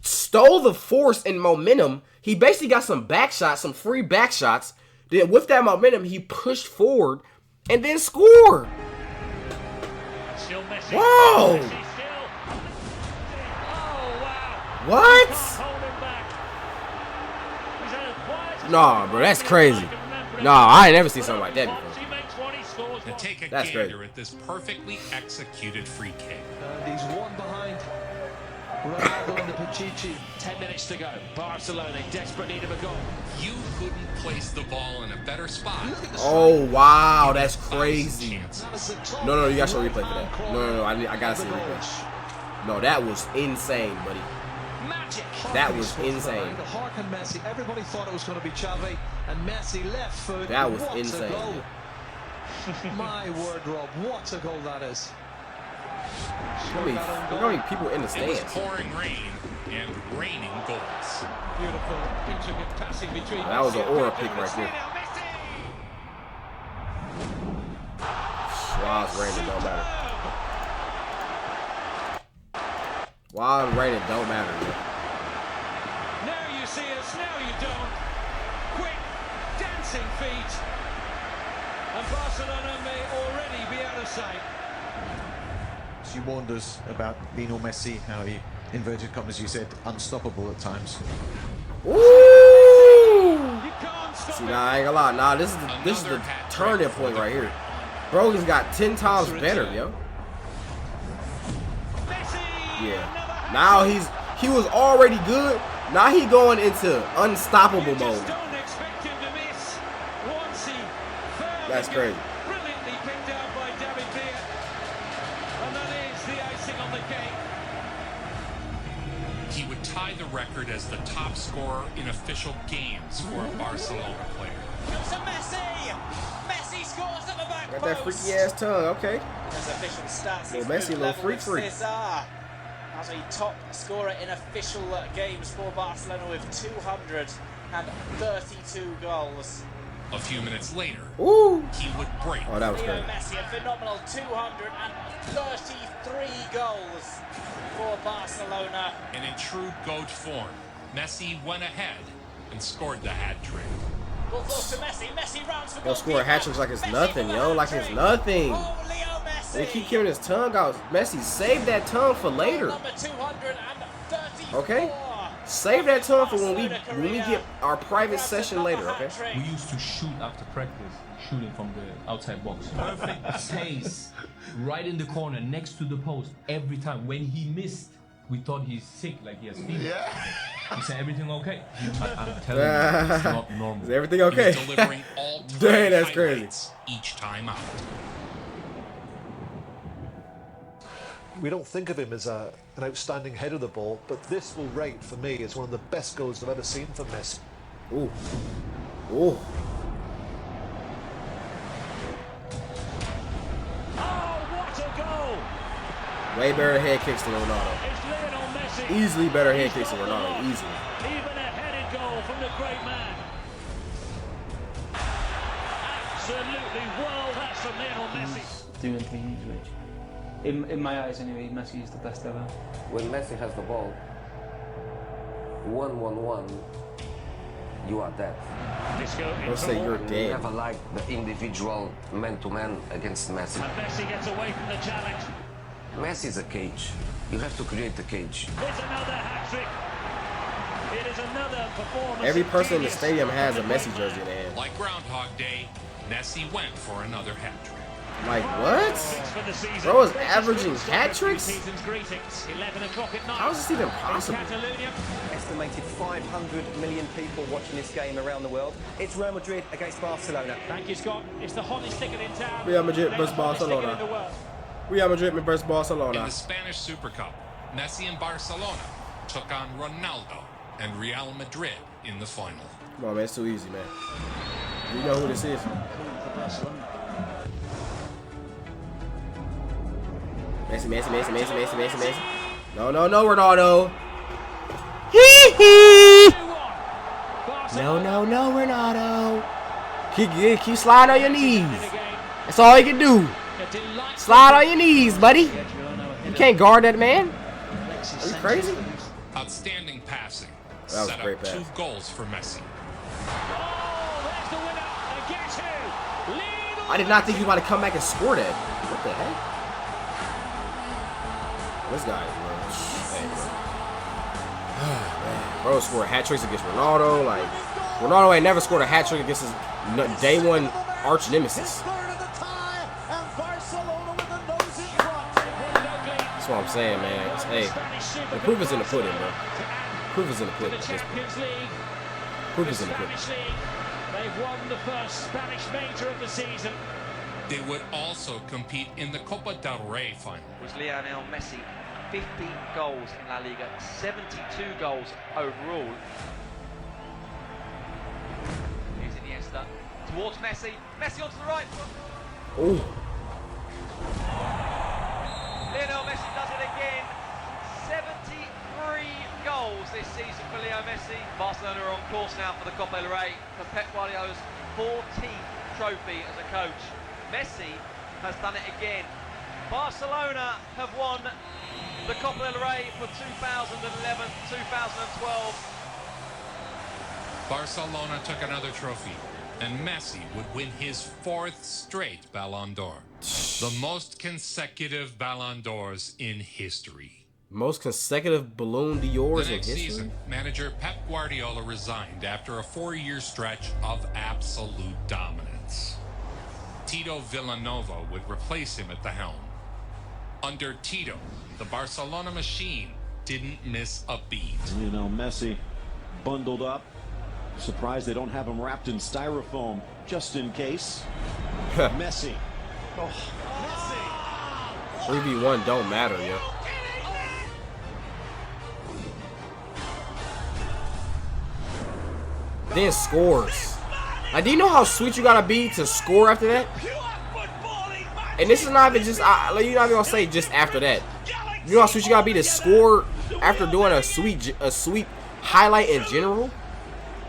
stole the force and momentum. He basically got some back shots, some free back shots. Then with that momentum, he pushed forward and then scored. Whoa! What? Nah, bro, that's crazy. Nah, I ain't never seen something like that before. To take a That's gander great. at this perfectly executed free kick. And he's one behind Ronaldo and the Pichichi. 10 minutes to go. Barcelona in desperate need of a goal. You couldn't place the ball in a better spot. Oh wow, that's crazy. No, you gotta show a replay for that. No, I gotta see a replay. No, that was insane, buddy. Magic. That was insane. The Harkin Messi. Everybody thought it was going to be Xavi, and Messi left foot. That was What a insane. goal. My word, Rob, what a goal that is. Look how many people in the It was stands. pouring rain and raining goals. Beautiful, intricate passing between. That was an aura pick right there. While it's raining, don't matter. While it's raining, don't matter. Man. Now you see us, now you don't. Quick, dancing feet. And Barcelona may already be out of sight. She warned us about Lionel Messi, how he, inverted commas, you said, unstoppable at times. Ooh! See, nah, I ain't gonna lie. Nah, this is the turning point right here. Bro, he's got 10 times better, yo. Yeah. Now he was already good. Now he going into unstoppable mode. That's crazy. Brilliantly picked out by David Beer. And that is the icing on the cake. He would tie the record as the top scorer in official games for a Barcelona player. Comes to Messi. Messi scores at the back Got that freaky ass tongue, okay. His official stats. Well, Messi a little freak. Cesar as a top scorer in official games for Barcelona with 232 goals. A few minutes later, Ooh. he would break. Oh, that was Leo great. Messi, a phenomenal 233 goals for Barcelona. And in true GOAT form, Messi went ahead and scored the hat trick. Ball falls to Messi. Messi rounds for Yo, score a hat trick like it's nothing, yo. Like it's nothing. Oh, Leo Messi. They keep keeping his tongue out. Messi, save that tongue for later. Number 234. Okay? Save that tongue for when we get our private session later, okay? We used to shoot after practice, shooting from the outside box. Perfect pace, right in the corner, next to the post, every time. When he missed, we thought he's sick, like he has fever. Yeah. He said, everything okay? I'm telling you, it's not normal. Is everything okay? He was delivering all Dang, that's crazy. highlights each time out. We don't think of him as an outstanding head of the ball, but this will rate for me as one of the best goals I've ever seen from Messi. Ooh. Ooh. Oh, what a goal! Way better head kicks than Ronaldo. It's Lionel Messi. Easily better head kicks than Ronaldo. Easily. Even a headed goal from the great man. Absolutely world class from Lionel Messi. Doing things which, in my eyes anyway, Messi is the best ever. When Messi has the ball, 1-1-1, you are dead. Don't say you're You dead. never like the individual man-to-man against Messi. And Messi gets away from the challenge. Messi is a cage. You have to create the cage. There's another hat-trick. It is another performance. Every person in the stadium has a Messi jersey in their hand. Like Groundhog Day, Messi went for another hat trick. Like what? Bro is averaging hat tricks? How is this even possible? Estimated 500 million people watching this game around the world. It's Real Madrid against Barcelona. Thank you, Scott. It's the hottest ticket in town. Real Madrid versus Barcelona. Real Madrid versus In Barcelona. the Spanish Super Cup, Messi and Barcelona took on Ronaldo and Real Madrid in the final. Come on, man. It's too easy, man. You know who this is. Messi. No, Ronaldo. No, Ronaldo. Keep sliding on your knees. That's all you can do. Slide on your knees, buddy. You can't guard that man. Are you crazy? Outstanding passing. That was set a great up pass. 2 goals for Messi. I did not think he was about to come back and score that. What the heck? This guy, bro. Bro scored hat tricks against Ronaldo. Like, Ronaldo ain't never scored a hat trick against his day one arch nemesis. That's what I'm saying, man. Hey, the proof is in the pudding, bro. Proof is in the pudding. Proof is in the pudding. They've won the first Spanish major of the season. They would also compete in the Copa del Rey final. Was Lionel Messi 50 goals in La Liga, 72 goals overall. Here's Iniesta towards Messi. Messi onto the right foot. Ooh. Lionel Messi does it again. 73 goals this season for Leo Messi. Barcelona are on course now for the Copa del Rey for Pep Guardiola's 14th trophy as a coach. Messi has done it again. Barcelona have won the Copa del Rey for 2011, 2012. Barcelona took another trophy, and Messi would win his 4th straight Ballon d'Or. The most consecutive Ballon d'Ors in history. Most consecutive Ballon d'Ors in next history? season, manager Pep Guardiola resigned after a 4-year stretch of absolute dominance. Tito Villanova would replace him at the helm. Under Tito, the Barcelona machine didn't miss a beat. Lionel Messi bundled up. Surprised they don't have him wrapped in styrofoam just in case. Messi. Oh. 3v1 don't matter, yo. Then scores. Like, do you know how sweet you gotta be to score after that? And this is not even just, you're not even gonna say just after that. You know how sweet you gotta be to score after doing a sweet highlight in general?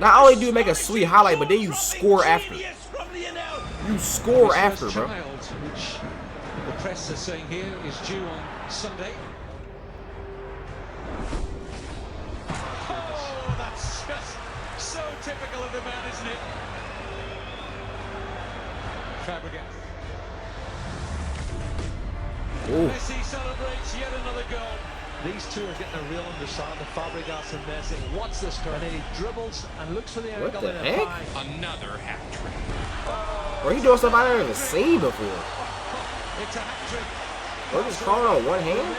Not only do you make a sweet highlight, but then you score after. You score after, bro. Which the press are saying here is due on Sunday. Oh, that's just so typical of the man, isn't it? Fabregas. Ooh. Messi celebrates yet another goal. These two are getting a real understanding, Fabregas and Messi. What's this turn? And then he dribbles and looks for the angle. What the heck? Another hat trick. Bro, he doing stuff I never even seen before. It's a hat trick. Bro, just calling on one hand?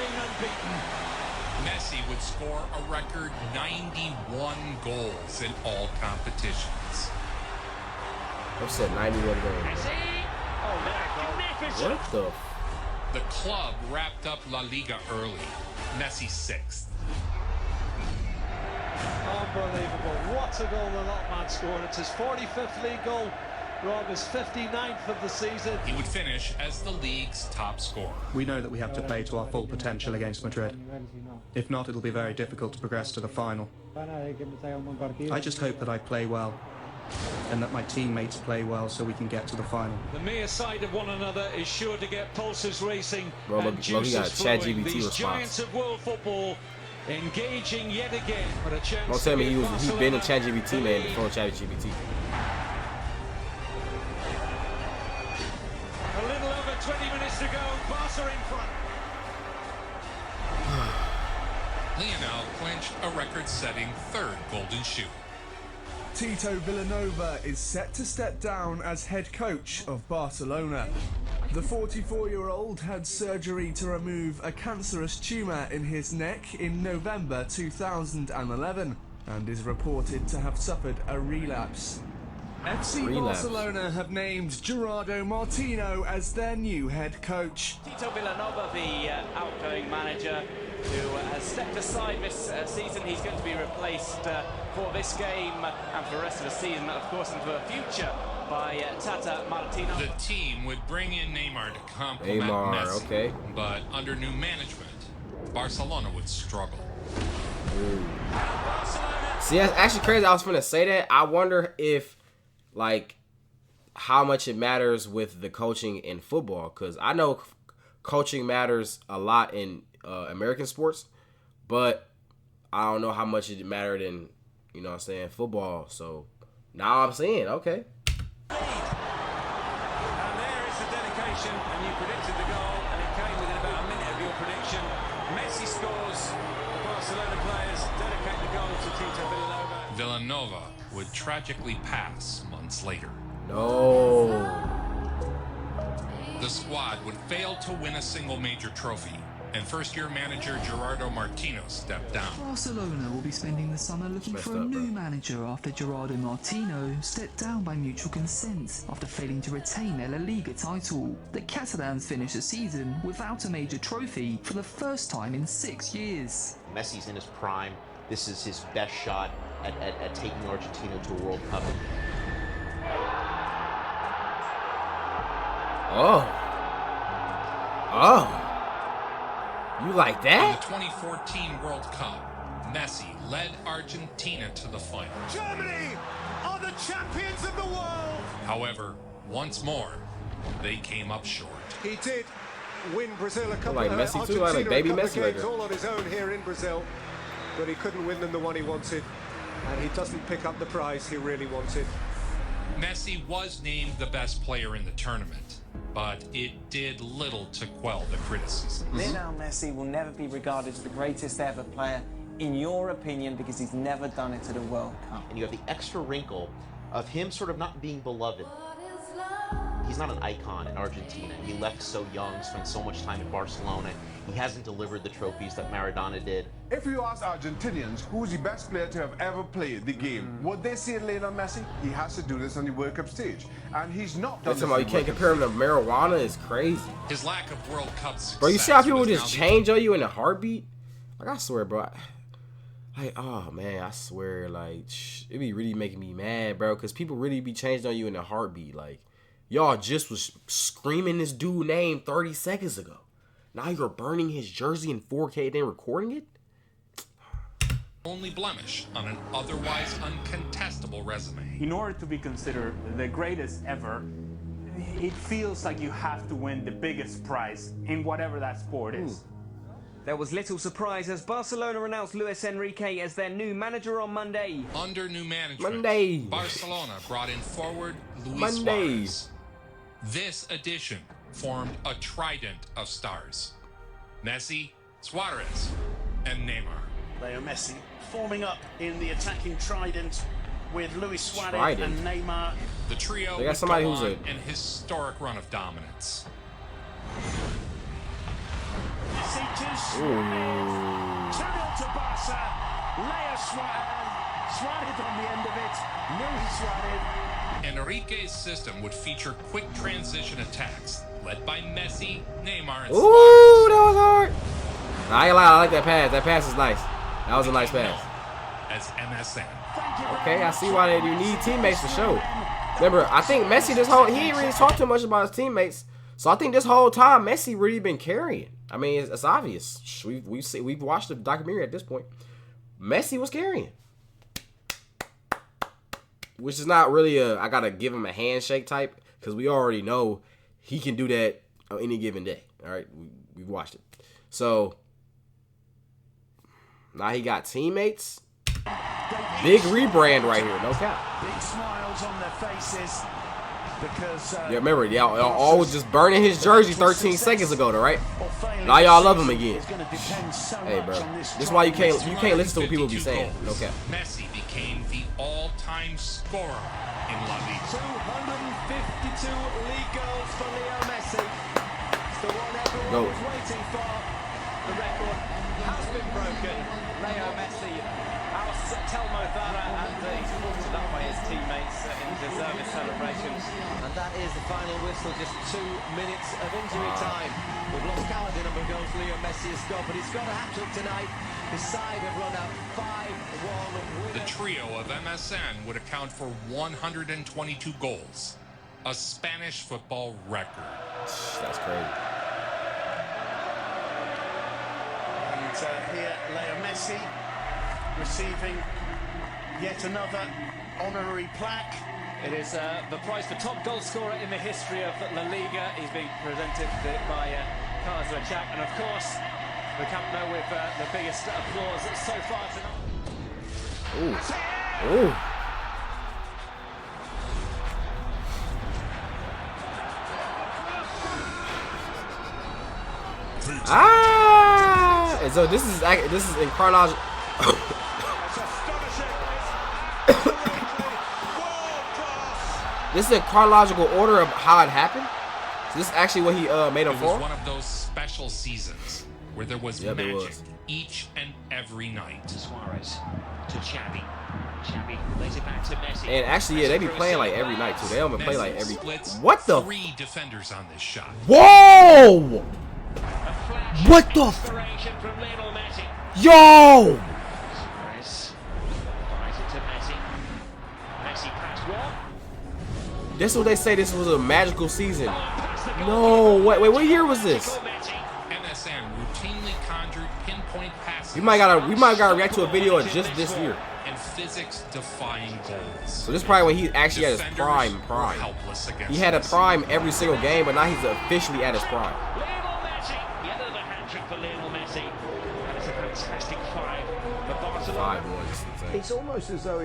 Messi would score a record 91 goals in all competitions. I said 91 goals. What the? The club wrapped up La Liga early. Messi 6th. Unbelievable. What a goal the lot man scored. It's his 45th league goal. Rob, his 59th of the season. He would finish as the league's top scorer. We know that we have to play to our full potential against Madrid. If not, it'll be very difficult to progress to the final. I just hope that I play well and that my teammates play well so we can get to the final. The mere sight of one another is sure to get pulses racing. Bro, and look, he got a juices flowing. ChatGPT These response. giants of world football Engaging yet again, but a chance. Don't tell me he's been a ChatGPT man before ChatGPT. A little over 20 minutes to go. Barca in front. Lionel clinched a record-setting third golden shoe. Tito Villanova is set to step down as head coach of Barcelona. The 44-year-old had surgery to remove a cancerous tumour in his neck in November 2011 and is reported to have suffered a relapse. FC Barcelona have named Gerardo Martino as their new head coach. Tito Villanova, the outgoing manager, who has stepped aside this season. He's going to be replaced for this game and for the rest of the season, and of course into the future, by Tata Martino. The team would bring in Neymar to complement Messi, but under new management, Barcelona would struggle. See, that's actually crazy. I was going to say that. I wonder if, like, how much it matters with the coaching in football, because I know coaching matters a lot in American sports, but I don't know how much it mattered in, you know what I'm saying, football. So now I'm saying, okay. And there is the dedication, and you predicted the goal, and it came within about a minute of your prediction. Messi scores. The Barcelona players dedicate the goal to Tito Villanova. Villanova would tragically pass months later. No. The squad would fail to win a single major trophy, and first-year manager Gerardo Martino stepped down. Barcelona will be spending the summer looking for a new manager after Gerardo Martino stepped down by mutual consent after failing to retain their La Liga title. The Catalans finished the season without a major trophy for the first time in 6 years. Messi's in his prime. This is his best shot at taking Argentina to a World Cup. You like that? In the 2014 World Cup, Messi led Argentina to the final. Germany are the champions of the world. However, once more, they came up short. He did win Brazil a couple like of Messi too, like baby Messi games all on his own here in Brazil, but he couldn't win them the one he wanted, and he doesn't pick up the prize he really wanted. Messi was named the best player in the tournament, but it did little to quell the criticism. Lionel Messi will never be regarded as the greatest ever player, in your opinion, because he's never done it at a World Cup. And you have the extra wrinkle of him sort of not being beloved. He's not an icon in Argentina. He left so young, spent so much time in Barcelona. He hasn't delivered the trophies that Maradona did. If you ask Argentinians who's the best player to have ever played the game, would they say Lionel Messi? He has to do this on the World Cup stage, and he's not done That's this. about you can't compare him to marijuana is crazy. His lack of World Cup success. Bro, you see how people just change on you in a heartbeat? Like, I swear, bro. Like, oh man, I swear, like, it be really making me mad, bro, because people really be changing on you in a heartbeat. Like, y'all just was screaming this dude's name 30 seconds ago. Now you're burning his jersey in 4K and then recording it? Only blemish on an otherwise uncontestable resume. In order to be considered the greatest ever, it feels like you have to win the biggest prize in whatever that sport is. There was little surprise as Barcelona announced Luis Enrique as their new manager on Monday. Under new management, Barcelona brought in forward Luis Suarez. This addition formed a trident of stars. Messi, Suarez, and Neymar. Leo Messi forming up in the attacking trident with Luis Suarez and Neymar. The trio they got somebody who's an historic run of dominance. Messi to Suarez. 2-0 to Barca. Leo Suarez. Suarez on the end of it. Luis Suarez. Enrique's system would feature quick transition attacks, led by Messi, Neymar, and Suarez. Ooh, that was hard. I ain't lie, I like that pass. That pass is nice. That was a nice pass. As MSN. Okay, I see why you need teammates to show. Remember, I think Messi he ain't really talked too much about his teammates. So I think this whole time Messi really been carrying. I mean, it's obvious. We've watched the documentary at this point. Messi was carrying. Which is not really I gotta give him a handshake type, because we already know he can do that on any given day. All right, we've watched it. So Now he got teammates. Big rebrand right here, no cap. Big smiles on their faces because yeah, remember y'all all was just burning his jersey 13 seconds ago, though, right? Now y'all love him again. Hey, bro, this is why you can't listen to what people be saying. No cap. Messi became the all-time scorer in La Liga. 252 league goals for Leo Messi. It's the one everyone was waiting for. The record has been broken. Leo Messi, Telmo Zara, and he's supported up by his teammates in deserving celebrations. And that is the final whistle, just 2 minutes of injury time. We've lost count of the number of goals Leo Messi has got, but he's got a hat-trick tonight. His side have run up 5-1. The trio of MSN would account for 122 goals, a Spanish football record. That's crazy. And here, Leo Messi receiving yet another honorary plaque. It is the prize for top goal scorer in the history of La Liga. He's being presented by Carlos Rechak, and of course, the Camp Nou with the biggest applause so far tonight. Ooh. Ooh. Ah! And so this is in chronological. This is in chronological order of how it happened. So this is actually what he made him for. It was one of those special seasons where there was magic each and every night. Suarez to Xavi. Xavi lays it back to Messi. And actually, yeah, they be playing like every night too. They don't play like every. What the? 3 defenders on this shot. Whoa! What the? From Lionel Messi. Yo! Suarez buys it to Messi. Messi pass one. This is what they say. This was a magical season. No, wait, what year was this? MSN routinely conjured pinpoint passes. We might gotta react to a video of just this year. And physics-defying goals. So this is probably when he actually had his prime. He had a prime every single game, but now he's officially at his prime. Lionel Messi, yet another hat-trick for Lionel Messi. That is a fantastic 5 for Barcelona. 5-1. It's almost as though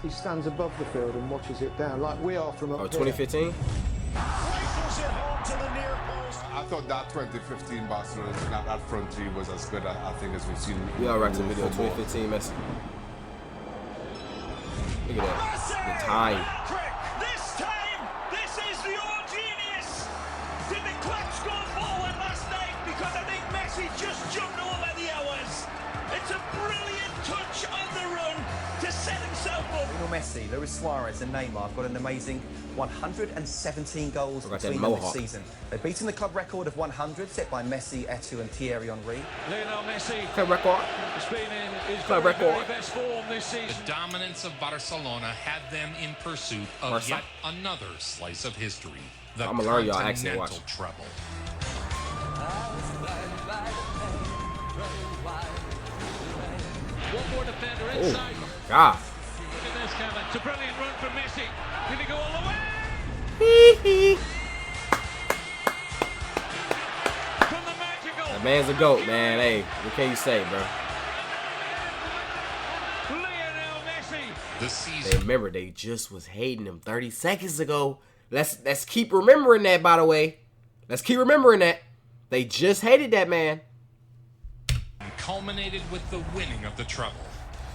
he stands above the field and watches it down, like we are from up 2015? I thought that 2015 Barcelona, that front three was as good, I think, as we've seen. We all right to video 2015 Messi. Look at that. The time. This time, this is your genius. Did the clocks go forward last night? Because I think Messi just jumped over the hours. It's a brilliant touch on the run to set himself up. Lionel Messi, Luis Suarez and Neymar have got an amazing 117 goals between them this season. They've beaten the club record of 100 set by Messi, Eto'o and Thierry Henry. Lionel Messi club record. Has been in his club very record. best form this season. The dominance of Barcelona had them in pursuit of yet another slice of history. The I'm gonna learn y'all accent. Continental treble. One more defender Oh inside. my God. Look at this, Kevin. It's a brilliant run from Messi. Did he go all the way? From the magical. That man's a GOAT, man. Hey, what can you say, bro? Lionel Messi. This season. Hey, remember, they just was hating him 30 seconds ago. Let's keep remembering that, by the way. Let's keep remembering that. They just hated that man. And culminated with the winning of the treble.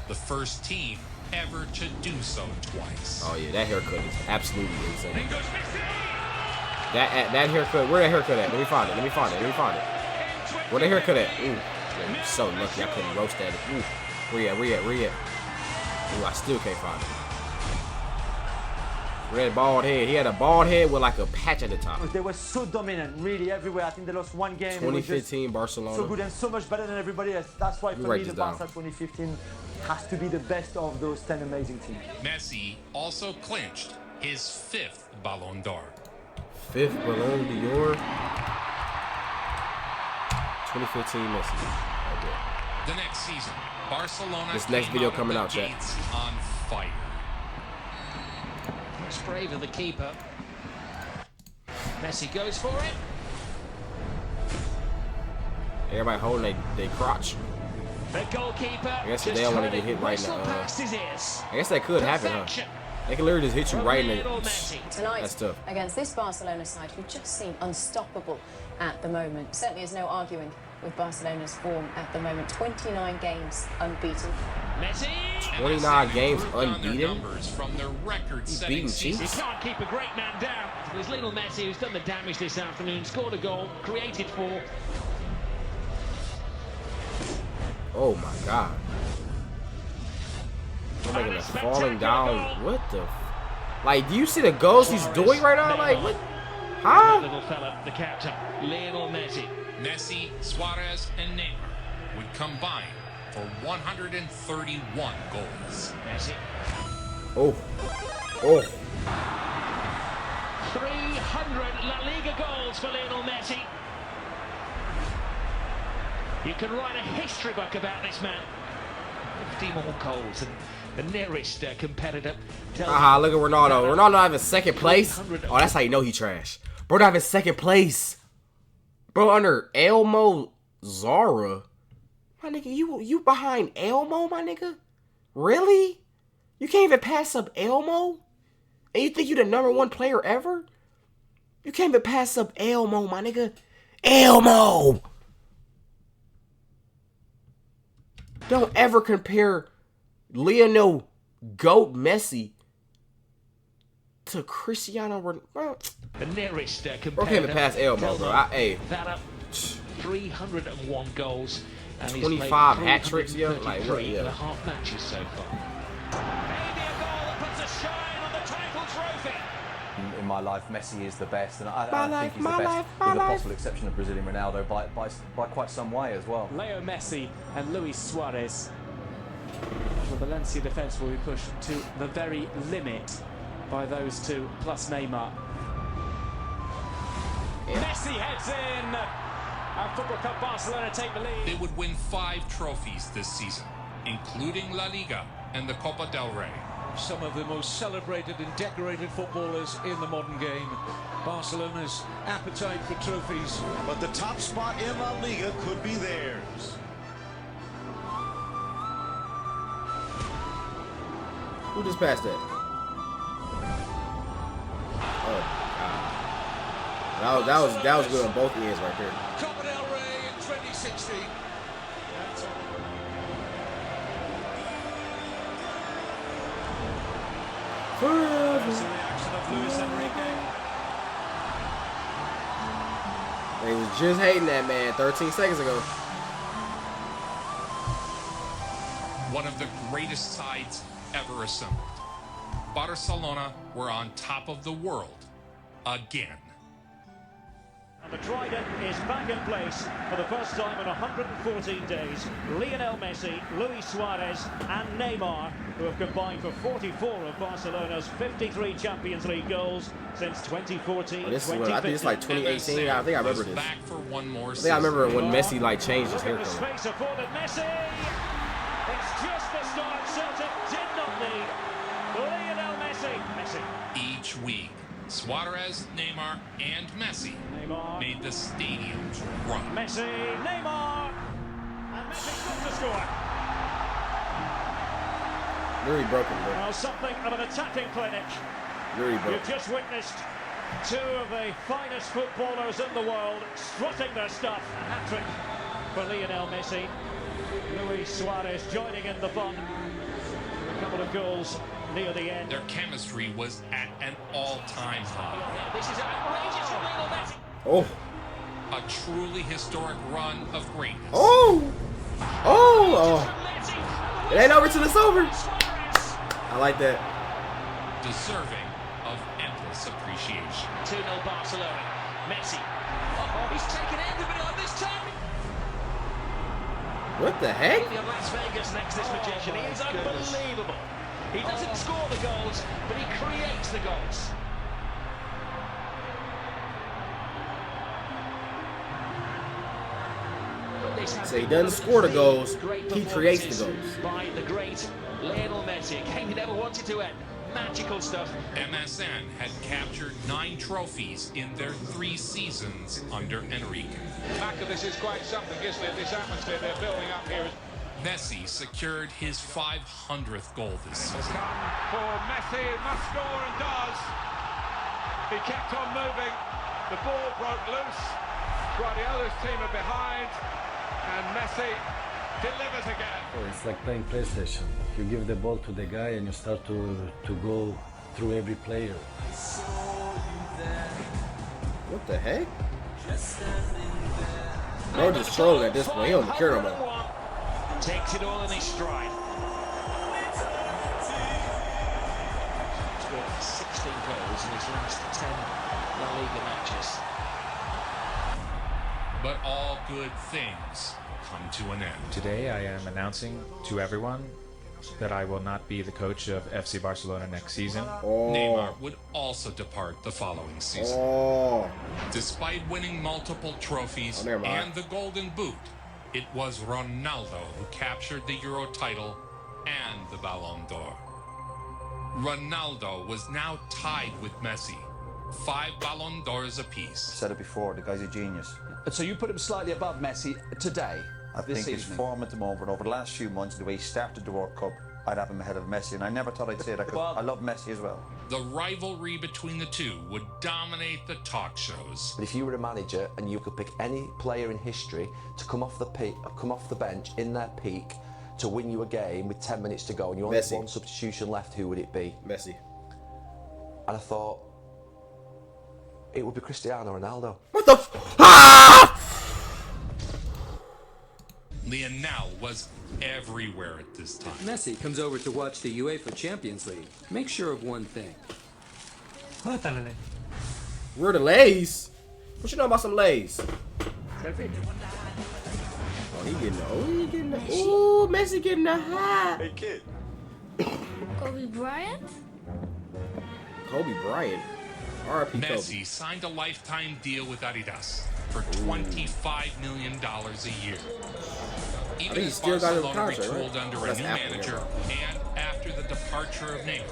The first team ever to do so twice. Oh yeah, that haircut is absolutely insane. That haircut, where that haircut at? Let me find it. Where that haircut at? Ooh, man, I'm so lucky I couldn't roast that. Ooh, where you at? Ooh, I still can't find it. Red bald head. He had a bald head with like a patch at the top. They were so dominant, really everywhere. I think they lost one game. 2015 Barcelona. So good and so much better than everybody else. That's why for me the Barca 2015 has to be the best of those 10 amazing teams. Messi also clinched his 5th Ballon d'Or. 5th Ballon d'Or. 2015 Messi. Right there. The next season, Barcelona. This next video coming out, chat. On fire. That's brave of the keeper. Messi goes for it. Everybody holding their crotch. The goalkeeper. I guess they don't want to get hit right now. I guess that could happen, huh? They can literally just hit you right in the... Tonight, that's tough. Against this Barcelona side, who just seem unstoppable at the moment. Certainly there's no arguing with Barcelona's form at the moment. 29 games unbeaten. Messi. 29 games unbeaten. Numbers from their record-setting beating season. Chiefs. He can't keep a great man down. There's Lionel Messi, who's done the damage this afternoon, scored a goal, created 4. Oh my God. They're making us falling down. What the? Like, do you see the goals he's doing right now? Like, what? Huh? Little fella, the captain, Lionel Messi. Messi, Suarez, and Neymar would combine for 131 goals. Messi. Oh. Oh. 300 La Liga goals for Lionel Messi. You can write a history book about this man. 50 more goals, and the nearest competitor. Haha, look at Ronaldo. Ronaldo having second place. Oh, that's how you know he trash. Bro, having second place. Bro, under Elmo Zara. My nigga, you behind Elmo, my nigga? Really? You can't even pass up Elmo? And you think you the #1 player ever? You can't even pass up Elmo, my nigga. Elmo! Don't ever compare Lionel GOAT Messi to Cristiano Ronaldo. The nearest competitor. Bro can't even pass Elmo, bro. Hey. That up 301 goals. And 25 hat tricks, yo. Like, what? Yeah. And a half matches so far. Maybe a goal that puts a shine on the title trophy. In my life, Messi is the best, and I think he's the best, with the possible exception of Brazilian Ronaldo by quite some way as well. Leo Messi and Luis Suarez. The Valencia defence will be pushed to the very limit by those two, plus Neymar. Messi heads in. And Football Club Barcelona take the lead. They would win 5 trophies this season, including La Liga and the Copa del Rey. Some of the most celebrated and decorated footballers in the modern game. Barcelona's appetite for trophies. But the top spot in La Liga could be theirs. Who just passed that? Oh, God. That was good on both ends right there. Copa del Rey in 2016. They was just hating that man 13 seconds ago. One of the greatest sides ever assembled. Barcelona were on top of the world again. And the trident is back in place for the first time in 114 days. Lionel Messi, Luis Suarez and Neymar, who have combined for 44 of Barcelona's 53 Champions League goals since 2014. Oh, this is what, I think it's like 2018. I think I remember this. Back for one more I think I remember when Messi like changed his hair color. Space afforded Messi. It's just the start Celtic did not need. Lionel Messi. Each week, Suarez, Neymar, and Messi made the stadiums run. Messi, Neymar, and Messi's got to score. Really broken, bro. Well, something of an attacking clinic. Really broken. You've just witnessed 2 of the finest footballers in the world strutting their stuff. A hat-trick for Lionel Messi. Luis Suarez joining in the fun. A couple of goals near the end. Their chemistry was at an all-time high. This is outrageous from Lionel Messi. Oh. A truly historic run of greatness. Oh. Oh. It ain't over till it's over. I like that. Deserving of endless appreciation. 2-0 Barcelona. Messi. Oh, he's taken end of it on this time. What the heck? Las Vegas next, this magician. He is unbelievable. He doesn't score the goals, but he creates the goals. So he doesn't score the goals, he creates the goals. By the great Lionel Messi, a game he never wanted to end. Magical stuff. MSN had captured 9 trophies in their 3 seasons under Enrique. Back of this is quite something, isn't it? This atmosphere they're building up here. Messi secured his 500th goal this season. For Messi, it must score and does. He kept on moving. The ball broke loose. Guardiola's team are behind, and Messi delivers again. It's like playing PlayStation. You give the ball to the guy and you start to go through every player. What the heck? Bro just trolling at this point. He don't care no more. Takes it all in his stride. He's got 16 goals in his last 10 La Liga matches. But all good things come to an end. Today I am announcing to everyone that I will not be the coach of FC Barcelona next season. Neymar would also depart the following season. Despite winning multiple trophies and the Golden Boot, it was Ronaldo who captured the Euro title and the Ballon d'Or. Ronaldo was now tied with Messi, 5 Ballon d'Ors apiece. I've said it before, the guy's a genius. So you put him slightly above Messi today? I think his form at the moment, over the last few months, the way he started the World Cup, I'd have him ahead of Messi, and I never thought I'd say that because I love Messi as well. The rivalry between the two would dominate the talk shows. But if you were a manager and you could pick any player in history to come off the bench in their peak to win you a game with 10 minutes to go, and you only had one substitution left, who would it be? Messi. And I thought it would be Cristiano Ronaldo. What the? Lionel was everywhere at this time. Messi comes over to watch the UEFA Champions League. Make sure of one thing. Where the lays? What you know about some lays? Oh, he getting the. Ooh, Messi getting the high. Hey, kid. Kobe Bryant? Kobe Bryant. R.I.P. Kobe. Messi signed a lifetime deal with Adidas for $25 million a year. Even as Barcelona retooled under a new manager and after the departure of Neymar,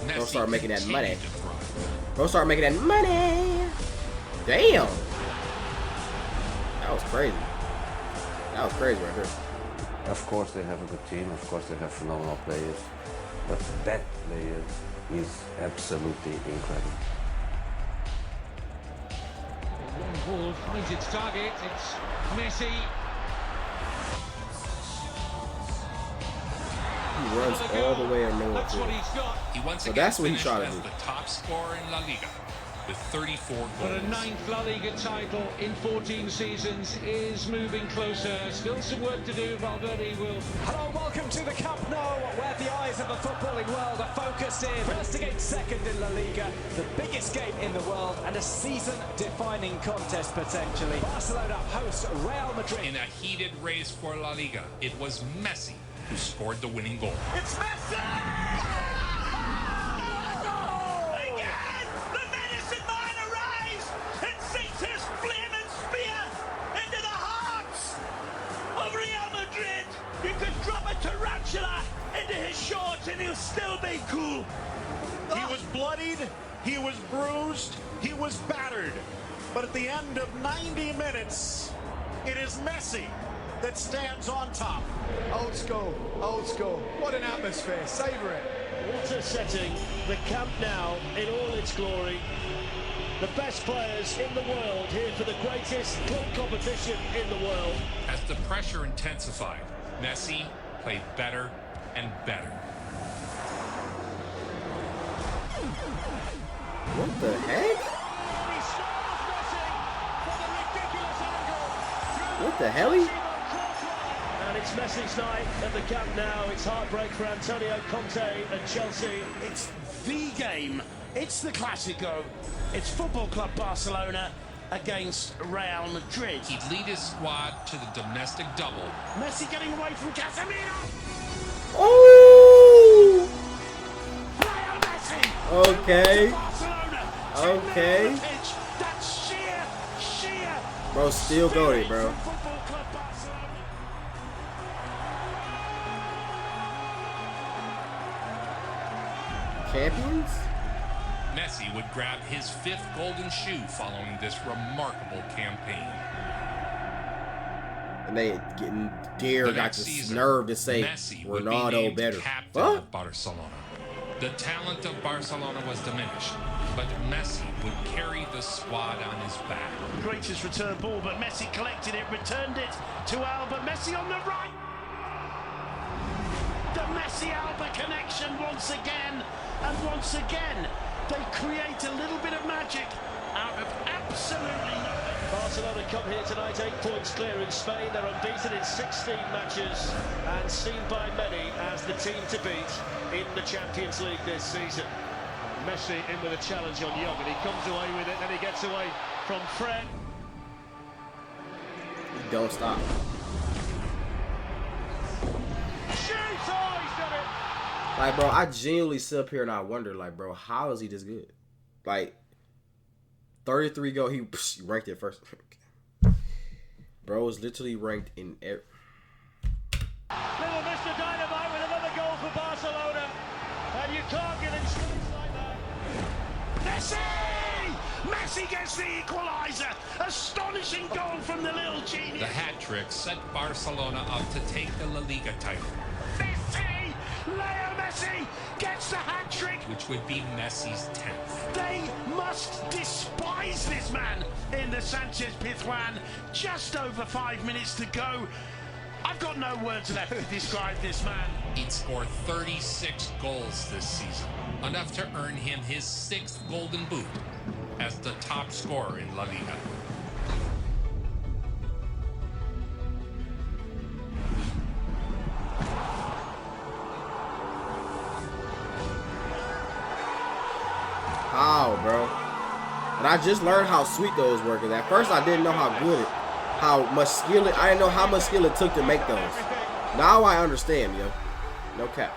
Messi Bro start making that money. continued to thrive. Bro start making that money. Damn. That was crazy. That was crazy right there. Of course they have a good team, of course they have phenomenal players, but that player is absolutely incredible. Long ball finds its target. It's Messi. He runs all the way in nowhere. He once So again that's what he finished tried to as do. the top scorer in La Liga with 34 goals. But a 9th La Liga title in 14 seasons is moving closer. Still some work to do. Valverde will. Hello, welcome to the Camp Nou, where the eyes of the footballing world are focused in. First against second in La Liga, the biggest game in the world, and a season-defining contest potentially. Barcelona host Real Madrid. In a heated race for La Liga, it was Messi who scored the winning goal. It's Messi! Tarantula into his shorts and he'll still be cool. He was bloodied, he was bruised, he was battered. But at the end of 90 minutes, it is Messi that stands on top. Old school, old school. What an atmosphere, savour it. What a setting. The Camp Nou in all its glory. The best players in the world here for the greatest club competition in the world. As the pressure intensified, Messi played better and better. What the heck? What the hell? And it's Messi's night at the Camp Nou. It's heartbreak for Antonio Conte and Chelsea. It's the game. It's the Clásico. It's Football Club Barcelona against Real Madrid. He'd lead his squad to the domestic double. Messi getting away from Casemiro. Oh! Real Messi. Okay. Barcelona. Okay. That's sheer. Bro, still goated, bro. Football Club Barcelona. Champions? Messi would grab his 5th golden shoe following this remarkable campaign. And they getting dare got the nerve to say Ronaldo better. Huh? Barcelona. The talent of Barcelona was diminished, but Messi would carry the squad on his back. Greatest return ball, but Messi collected it, returned it to Alba. Messi on the right. The Messi-Alba connection once again, and once again, they create a little bit of magic out of absolutely nothing. Barcelona come here tonight, 8 points clear in Spain. They're unbeaten in 16 matches and seen by many as the team to beat in the Champions League this season. Messi in with a challenge on Young, and he comes away with it, and he gets away from Fred. Don't stop. Shoots! Oh, he's done it! Like, bro, I genuinely sit up here and I wonder, like, bro, how is he this good? Like, 33 goal, he ranked it first. Bro is literally ranked in every. Little Mr. Dynamite with another goal for Barcelona, and you can't give him space like that. Messi! Messi gets the equaliser. Astonishing goal from the little genius. The hat trick set Barcelona up to take the La Liga title. Messi! Leo Messi gets the hat trick, which would be Messi's 10th. They must despise this man in the Sanchez Pizjuan. Just over 5 minutes to go. I've got no words left to describe this man. He'd scored 36 goals this season, enough to earn him his 6th Golden Boot as the top scorer in La Liga. How, bro? And I just learned how sweet those were. Cause at first I didn't know how good it, how much skill it. I didn't know how much skill it took to make those. Now I understand, yo. No cap.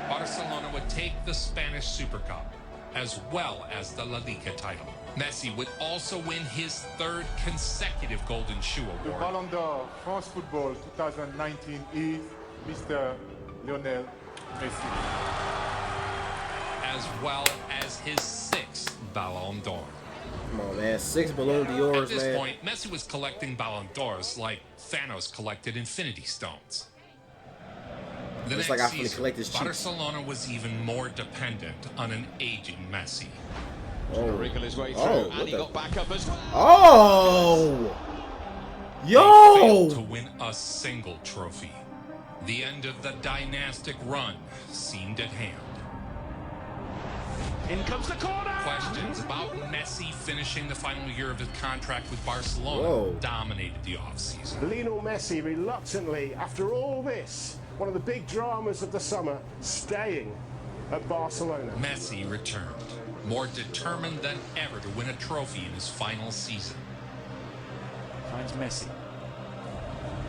Barcelona would take the Spanish Super Cup as well as the La Liga title. Messi would also win his 3rd consecutive Golden Shoe The award. Ballon d'Or France Football 2019 is Mr. Lionel Messi. As well as his 6th Ballon d'Or. Come on, man. 6 Ballon d'Ors, At this man. point, Messi was collecting Ballon d'Ors like Thanos collected Infinity Stones. The It's next like I finna season, collect his cheeks. Barcelona was even more dependent on an aging Messi. Oh, wriggle his way through, and he got back up as well. Oh! They Yo! failed to win a single trophy. The end of the dynastic run seemed at hand. In comes the corner! Questions about Messi finishing the final year of his contract with Barcelona Whoa. dominated the offseason. Lionel Messi reluctantly, after all this, one of the big dramas of the summer, staying at Barcelona. Messi returned, more determined than ever to win a trophy in his final season. Finds Messi.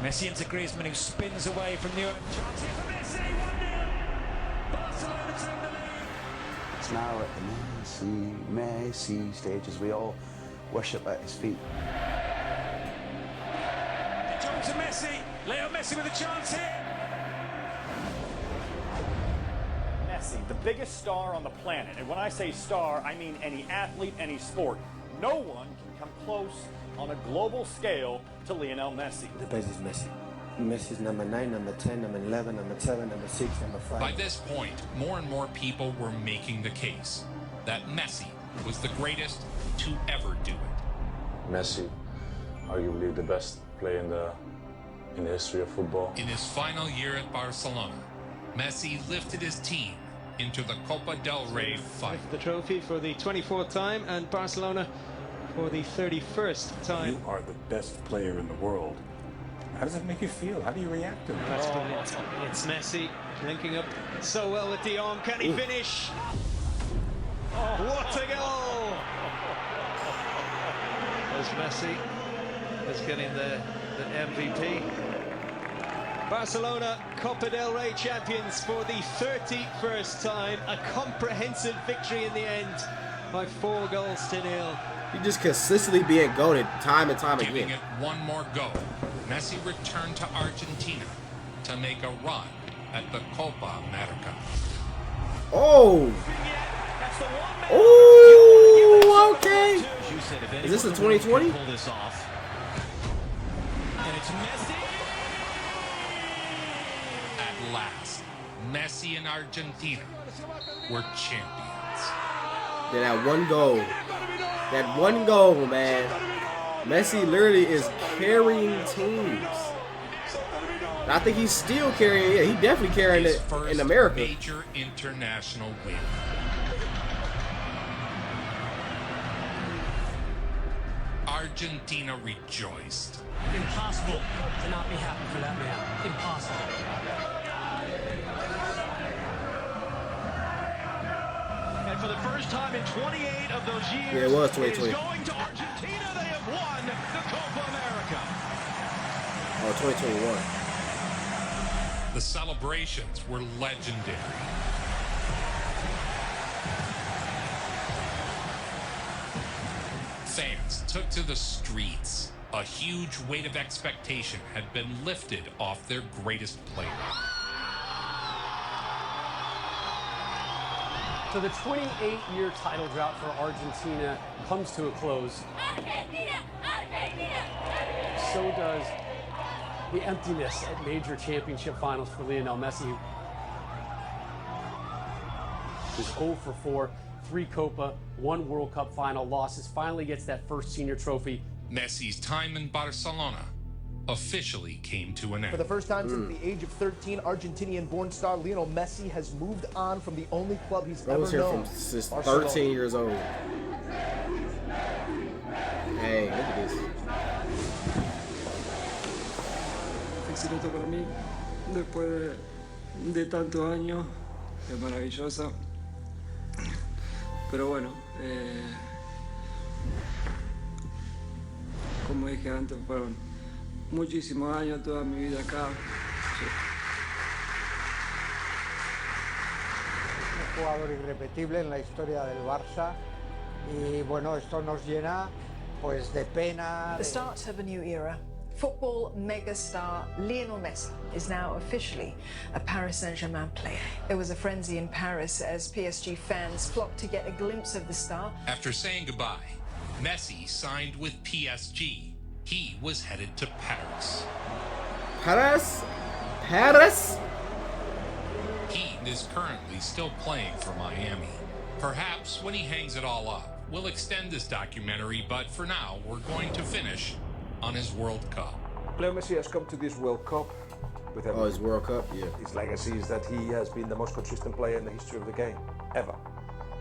Messi into Griezmann, who spins away from the chance here for Messi. 1-0. Barcelona take the lead. It's now at the Messi stage as we all worship at his feet. De Jong to Messi. Leo Messi with a chance here. Messi, the biggest star on the planet. And when I say star, I mean any athlete, any sport. No one can come close on a global scale to Lionel Messi. The best is Messi. Messi's number 9, number 10, number 11, number 7, number 6, number 5. By this point, more and more people were making the case that Messi was the greatest to ever do it. Messi, arguably the best player in the history of football. In his final year at Barcelona, Messi lifted his team into the Copa del Rey final. The trophy for the 24th time, and Barcelona for the 31st time. You are the best player in the world. How does that make you feel? How do you react to it? That's brilliant. It's Messi linking up so well with De Jong. Can he finish? Oh, what a goal! As Messi is getting the MVP. Barcelona Copa del Rey champions for the 31st time. A comprehensive victory in the end by 4 goals to 0. He just consistently being goated time and time Giving again. it one more go, Messi returned to Argentina to make a run at the Copa America. Oh. Oh, okay. Is this a 2020? Pull this off. And it's Messi. At last, Messi and Argentina were champions. Yeah, that one goal. That one goal, man. Messi literally is carrying teams. And I think he's still carrying. Yeah, he definitely carrying it in America. Major international win. Argentina rejoiced. Impossible to not be happy for that man. Impossible. And for the first time in 28 of those years, yeah, it was 2020. It is going to Argentina. They have won the Copa America. Oh, 2021. The celebrations were legendary. Fans took to the streets. A huge weight of expectation had been lifted off their greatest player. So the 28-year title drought for Argentina comes to a close. Argentina! Argentina! So does the emptiness at major championship finals for Lionel Messi. He's 0 for 4, 3 Copa, 1 World Cup final losses, finally gets that first senior trophy. Messi's time in Barcelona officially came to an end. For the first time since the age of 13, Argentinian-born star Lionel Messi has moved on from the only club he's ever known. Since 13 years old. Hey, look at this. Éxito para mí, después de tantos años, es maravilloso. Pero bueno, como dije antes, fueron muchísimos años, toda mi vida acá. Un jugador irrepetible en la historia del Barça y bueno, esto nos llena pues de pena. The start of a new era. Football megastar Lionel Messi is now officially a Paris Saint-Germain player. There was a frenzy in Paris as PSG fans flocked to get a glimpse of the star. After saying goodbye, Messi signed with PSG. He was headed to Paris. Paris? Paris? He is currently still playing for Miami. Perhaps when he hangs it all up, we'll extend this documentary, but for now, we're going to finish on his World Cup. Leo Messi has come to this World Cup with everything. Oh, his World Cup, yeah. His legacy is that he has been the most consistent player in the history of the game, ever.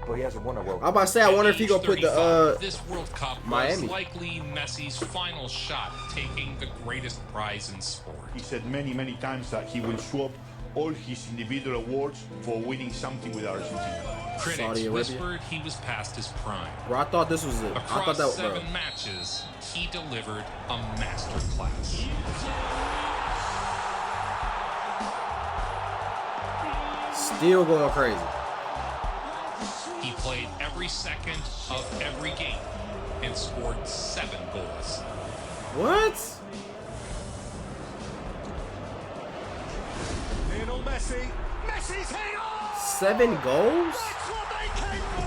But he hasn't won a World Cup. I'm about to say, I wonder if he gonna put the this World Cup Miami. was likely Messi's final shot at taking the greatest prize in sport. He said many times that he will swap all his individual awards for winning something with Argentina. Critics whispered he was past his prime. Bro, I thought this was it. Across I thought that was 7 matches, he delivered a masterclass. Still going crazy. He played every second of every game and scored 7 goals. What? Lionel Messi. Messi's hit on! 7 goals? That's what they came for!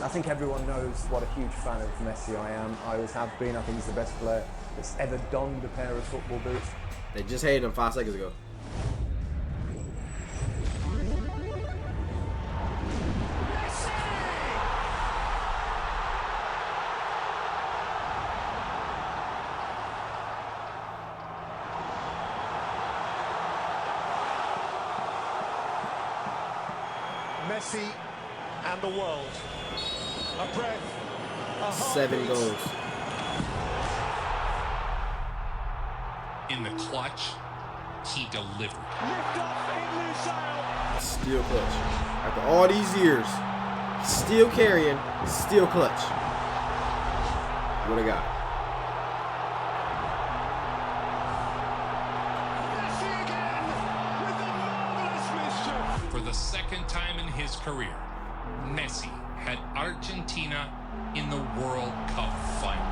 I think everyone knows what a huge fan of Messi I am. I always have been. I think he's the best player that's ever donned a pair of football boots. They just hated him 5 seconds ago. Messi and the world. A breath. A 7 goals. In the clutch, he delivered. Still clutch. After all these years, still carrying, still clutch. What a guy. For the second time in his career, Messi had Argentina in the World Cup final.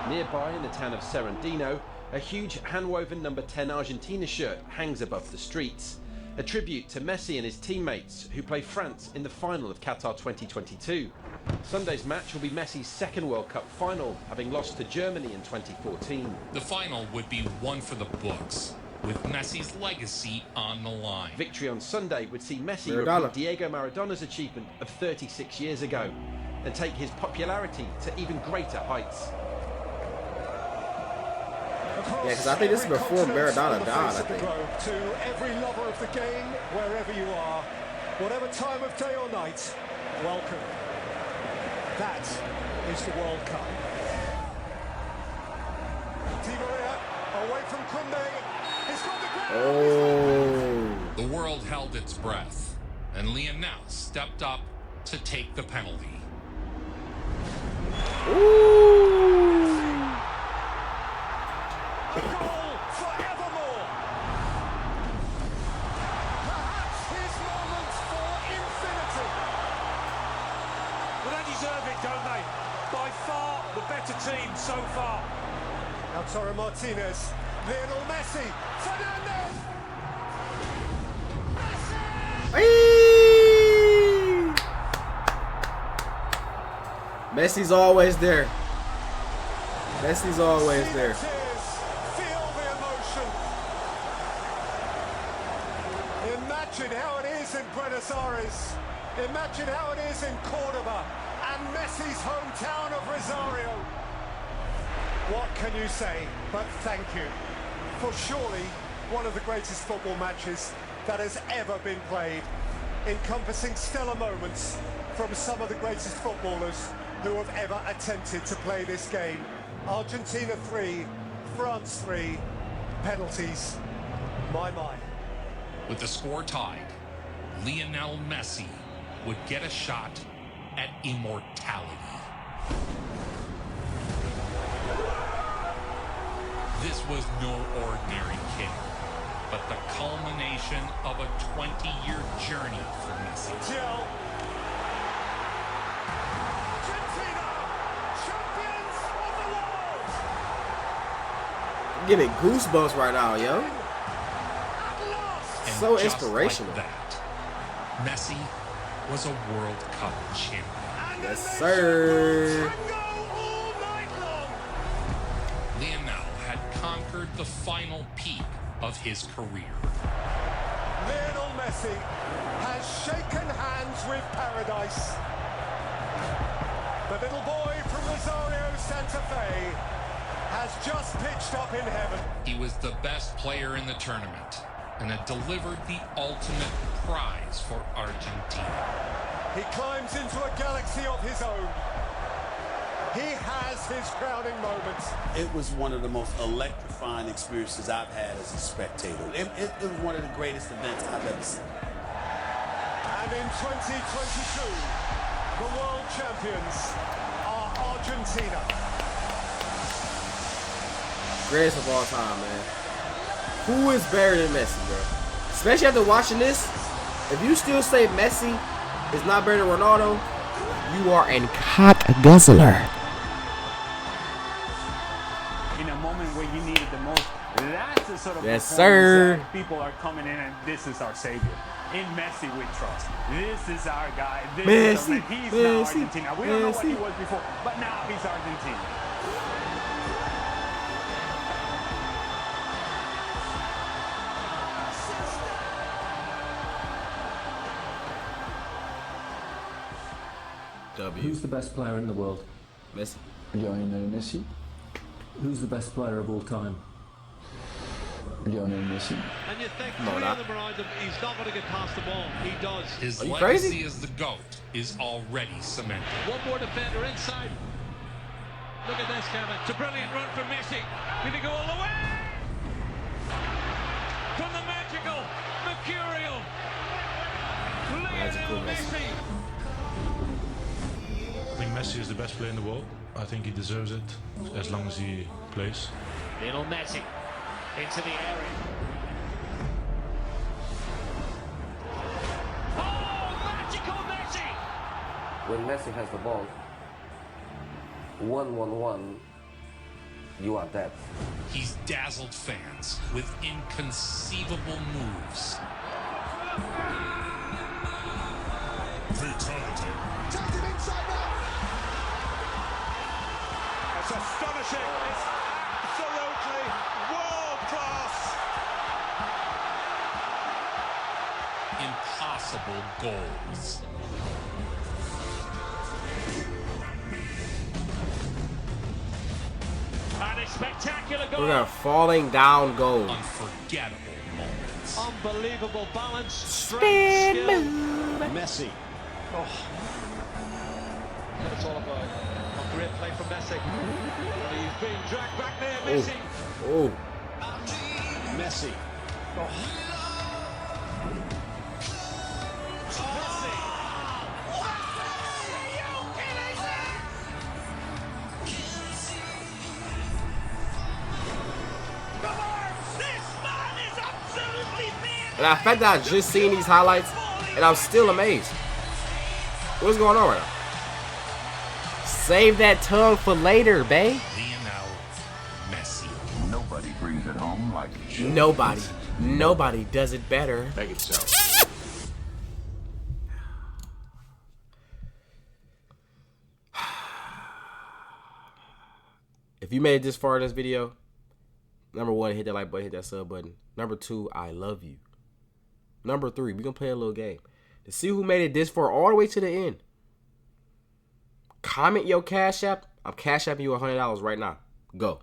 Nearby, in the town of Serendino, a huge hand-woven number 10 Argentina shirt hangs above the streets, a tribute to Messi and his teammates who play France in the final of Qatar 2022. Sunday's match will be Messi's second World Cup final, having lost to Germany in 2014. The final would be one for the books, with Messi's legacy on the line. Victory on Sunday would see Messi repeat Diego Maradona's achievement of 36 years ago and take his popularity to even greater heights. Yeah, because I think this is before Maradona died, I think. To every lover of the game, wherever you are, whatever time of day or night, welcome. That is the World Cup. Di Maria, away from Kunde. He's got the ground. Oh. The world held its breath, and Lionel stepped up to take the penalty. Ooh. A goal forevermore. Perhaps his moment for infinity. Well, they deserve it, don't they? By far the better team so far. Lautaro Martinez, Lionel Messi, Fernandez. Messi's always there. Messi's always there. Feel the emotion. Imagine how it is in Buenos Aires. Imagine how it is in Cordoba and Messi's hometown of Rosario. What can you say but thank you for surely one of the greatest football matches that has ever been played, encompassing stellar moments from some of the greatest footballers who have ever attempted to play this game. Argentina 3, France 3, penalties, my. With the score tied, Lionel Messi would get a shot at immortality. This was no ordinary kick, but the culmination of a 20-year journey for Messi. I'm getting goosebumps right now, yo. And So just inspirational. like that, Messi was a World Cup champion. Yes, sir. Lionel had conquered the final peak of his career. Lionel Messi has shaken hands with paradise. The little boy from Rosario, Santa Fe, has just pitched up in heaven. He was the best player in the tournament and had delivered the ultimate prize for Argentina. He climbs into a galaxy of his own. He has his crowning moment. It was one of the most electrifying experiences I've had as a spectator. It was one of the greatest events I've ever seen. And in 2022, the world champions are Argentina. Greatest of all time, man. Who is better than Messi, bro? Especially after watching this, if you still say Messi is not better than Ronaldo, you are an cock guzzler. In a moment where you need it the most, that's the sort of Yes, performance sir. that people are coming in and this is our savior. In Messi we trust. This is our guy. This is our man. He's now Argentina. We don't know what he was before, but now he's Argentina. Who's the best player in the world? Messi. Lionel Messi. Who's the best player of all time? Lionel Messi. And you think three of them behind him, he's not going to get past the ball. He does. His Are you legacy crazy? as the GOAT is already cemented. One more defender inside. Look at this, Kevin. It's a brilliant run from Messi. Did he go all the way? From the magical, mercurial Lionel Messi. I think Messi is the best player in the world. I think he deserves it as long as he plays. Lionel Messi into the area. when Messi has the ball, 1-1-1, you are dead. He's dazzled fans with inconceivable moves. Fatality. Takes him inside now. It's astonishing. It's absolutely world class. Impossible goals. And a spectacular goal. We got falling down goal. Unforgettable moments. Unbelievable balance, strength, skill. Messi. Oh. It's all about a great play from Messi. He's being dragged back there, Messi. Oh. Messi. Oh. And I fact that I just seen these highlights, and I'm still amazed. What's going on right now? Save that tongue for later, babe. Lionel Messi. Nobody brings it home like you. Nobody does it better. Make it so. If you made it this far in this video, number 1, hit that like button, hit that sub button. Number 2, I love you. Number 3, we're going to play a little game. To see who made it this far all the way to the end, comment your Cash App. I'm Cash Apping you $100 right now. Go.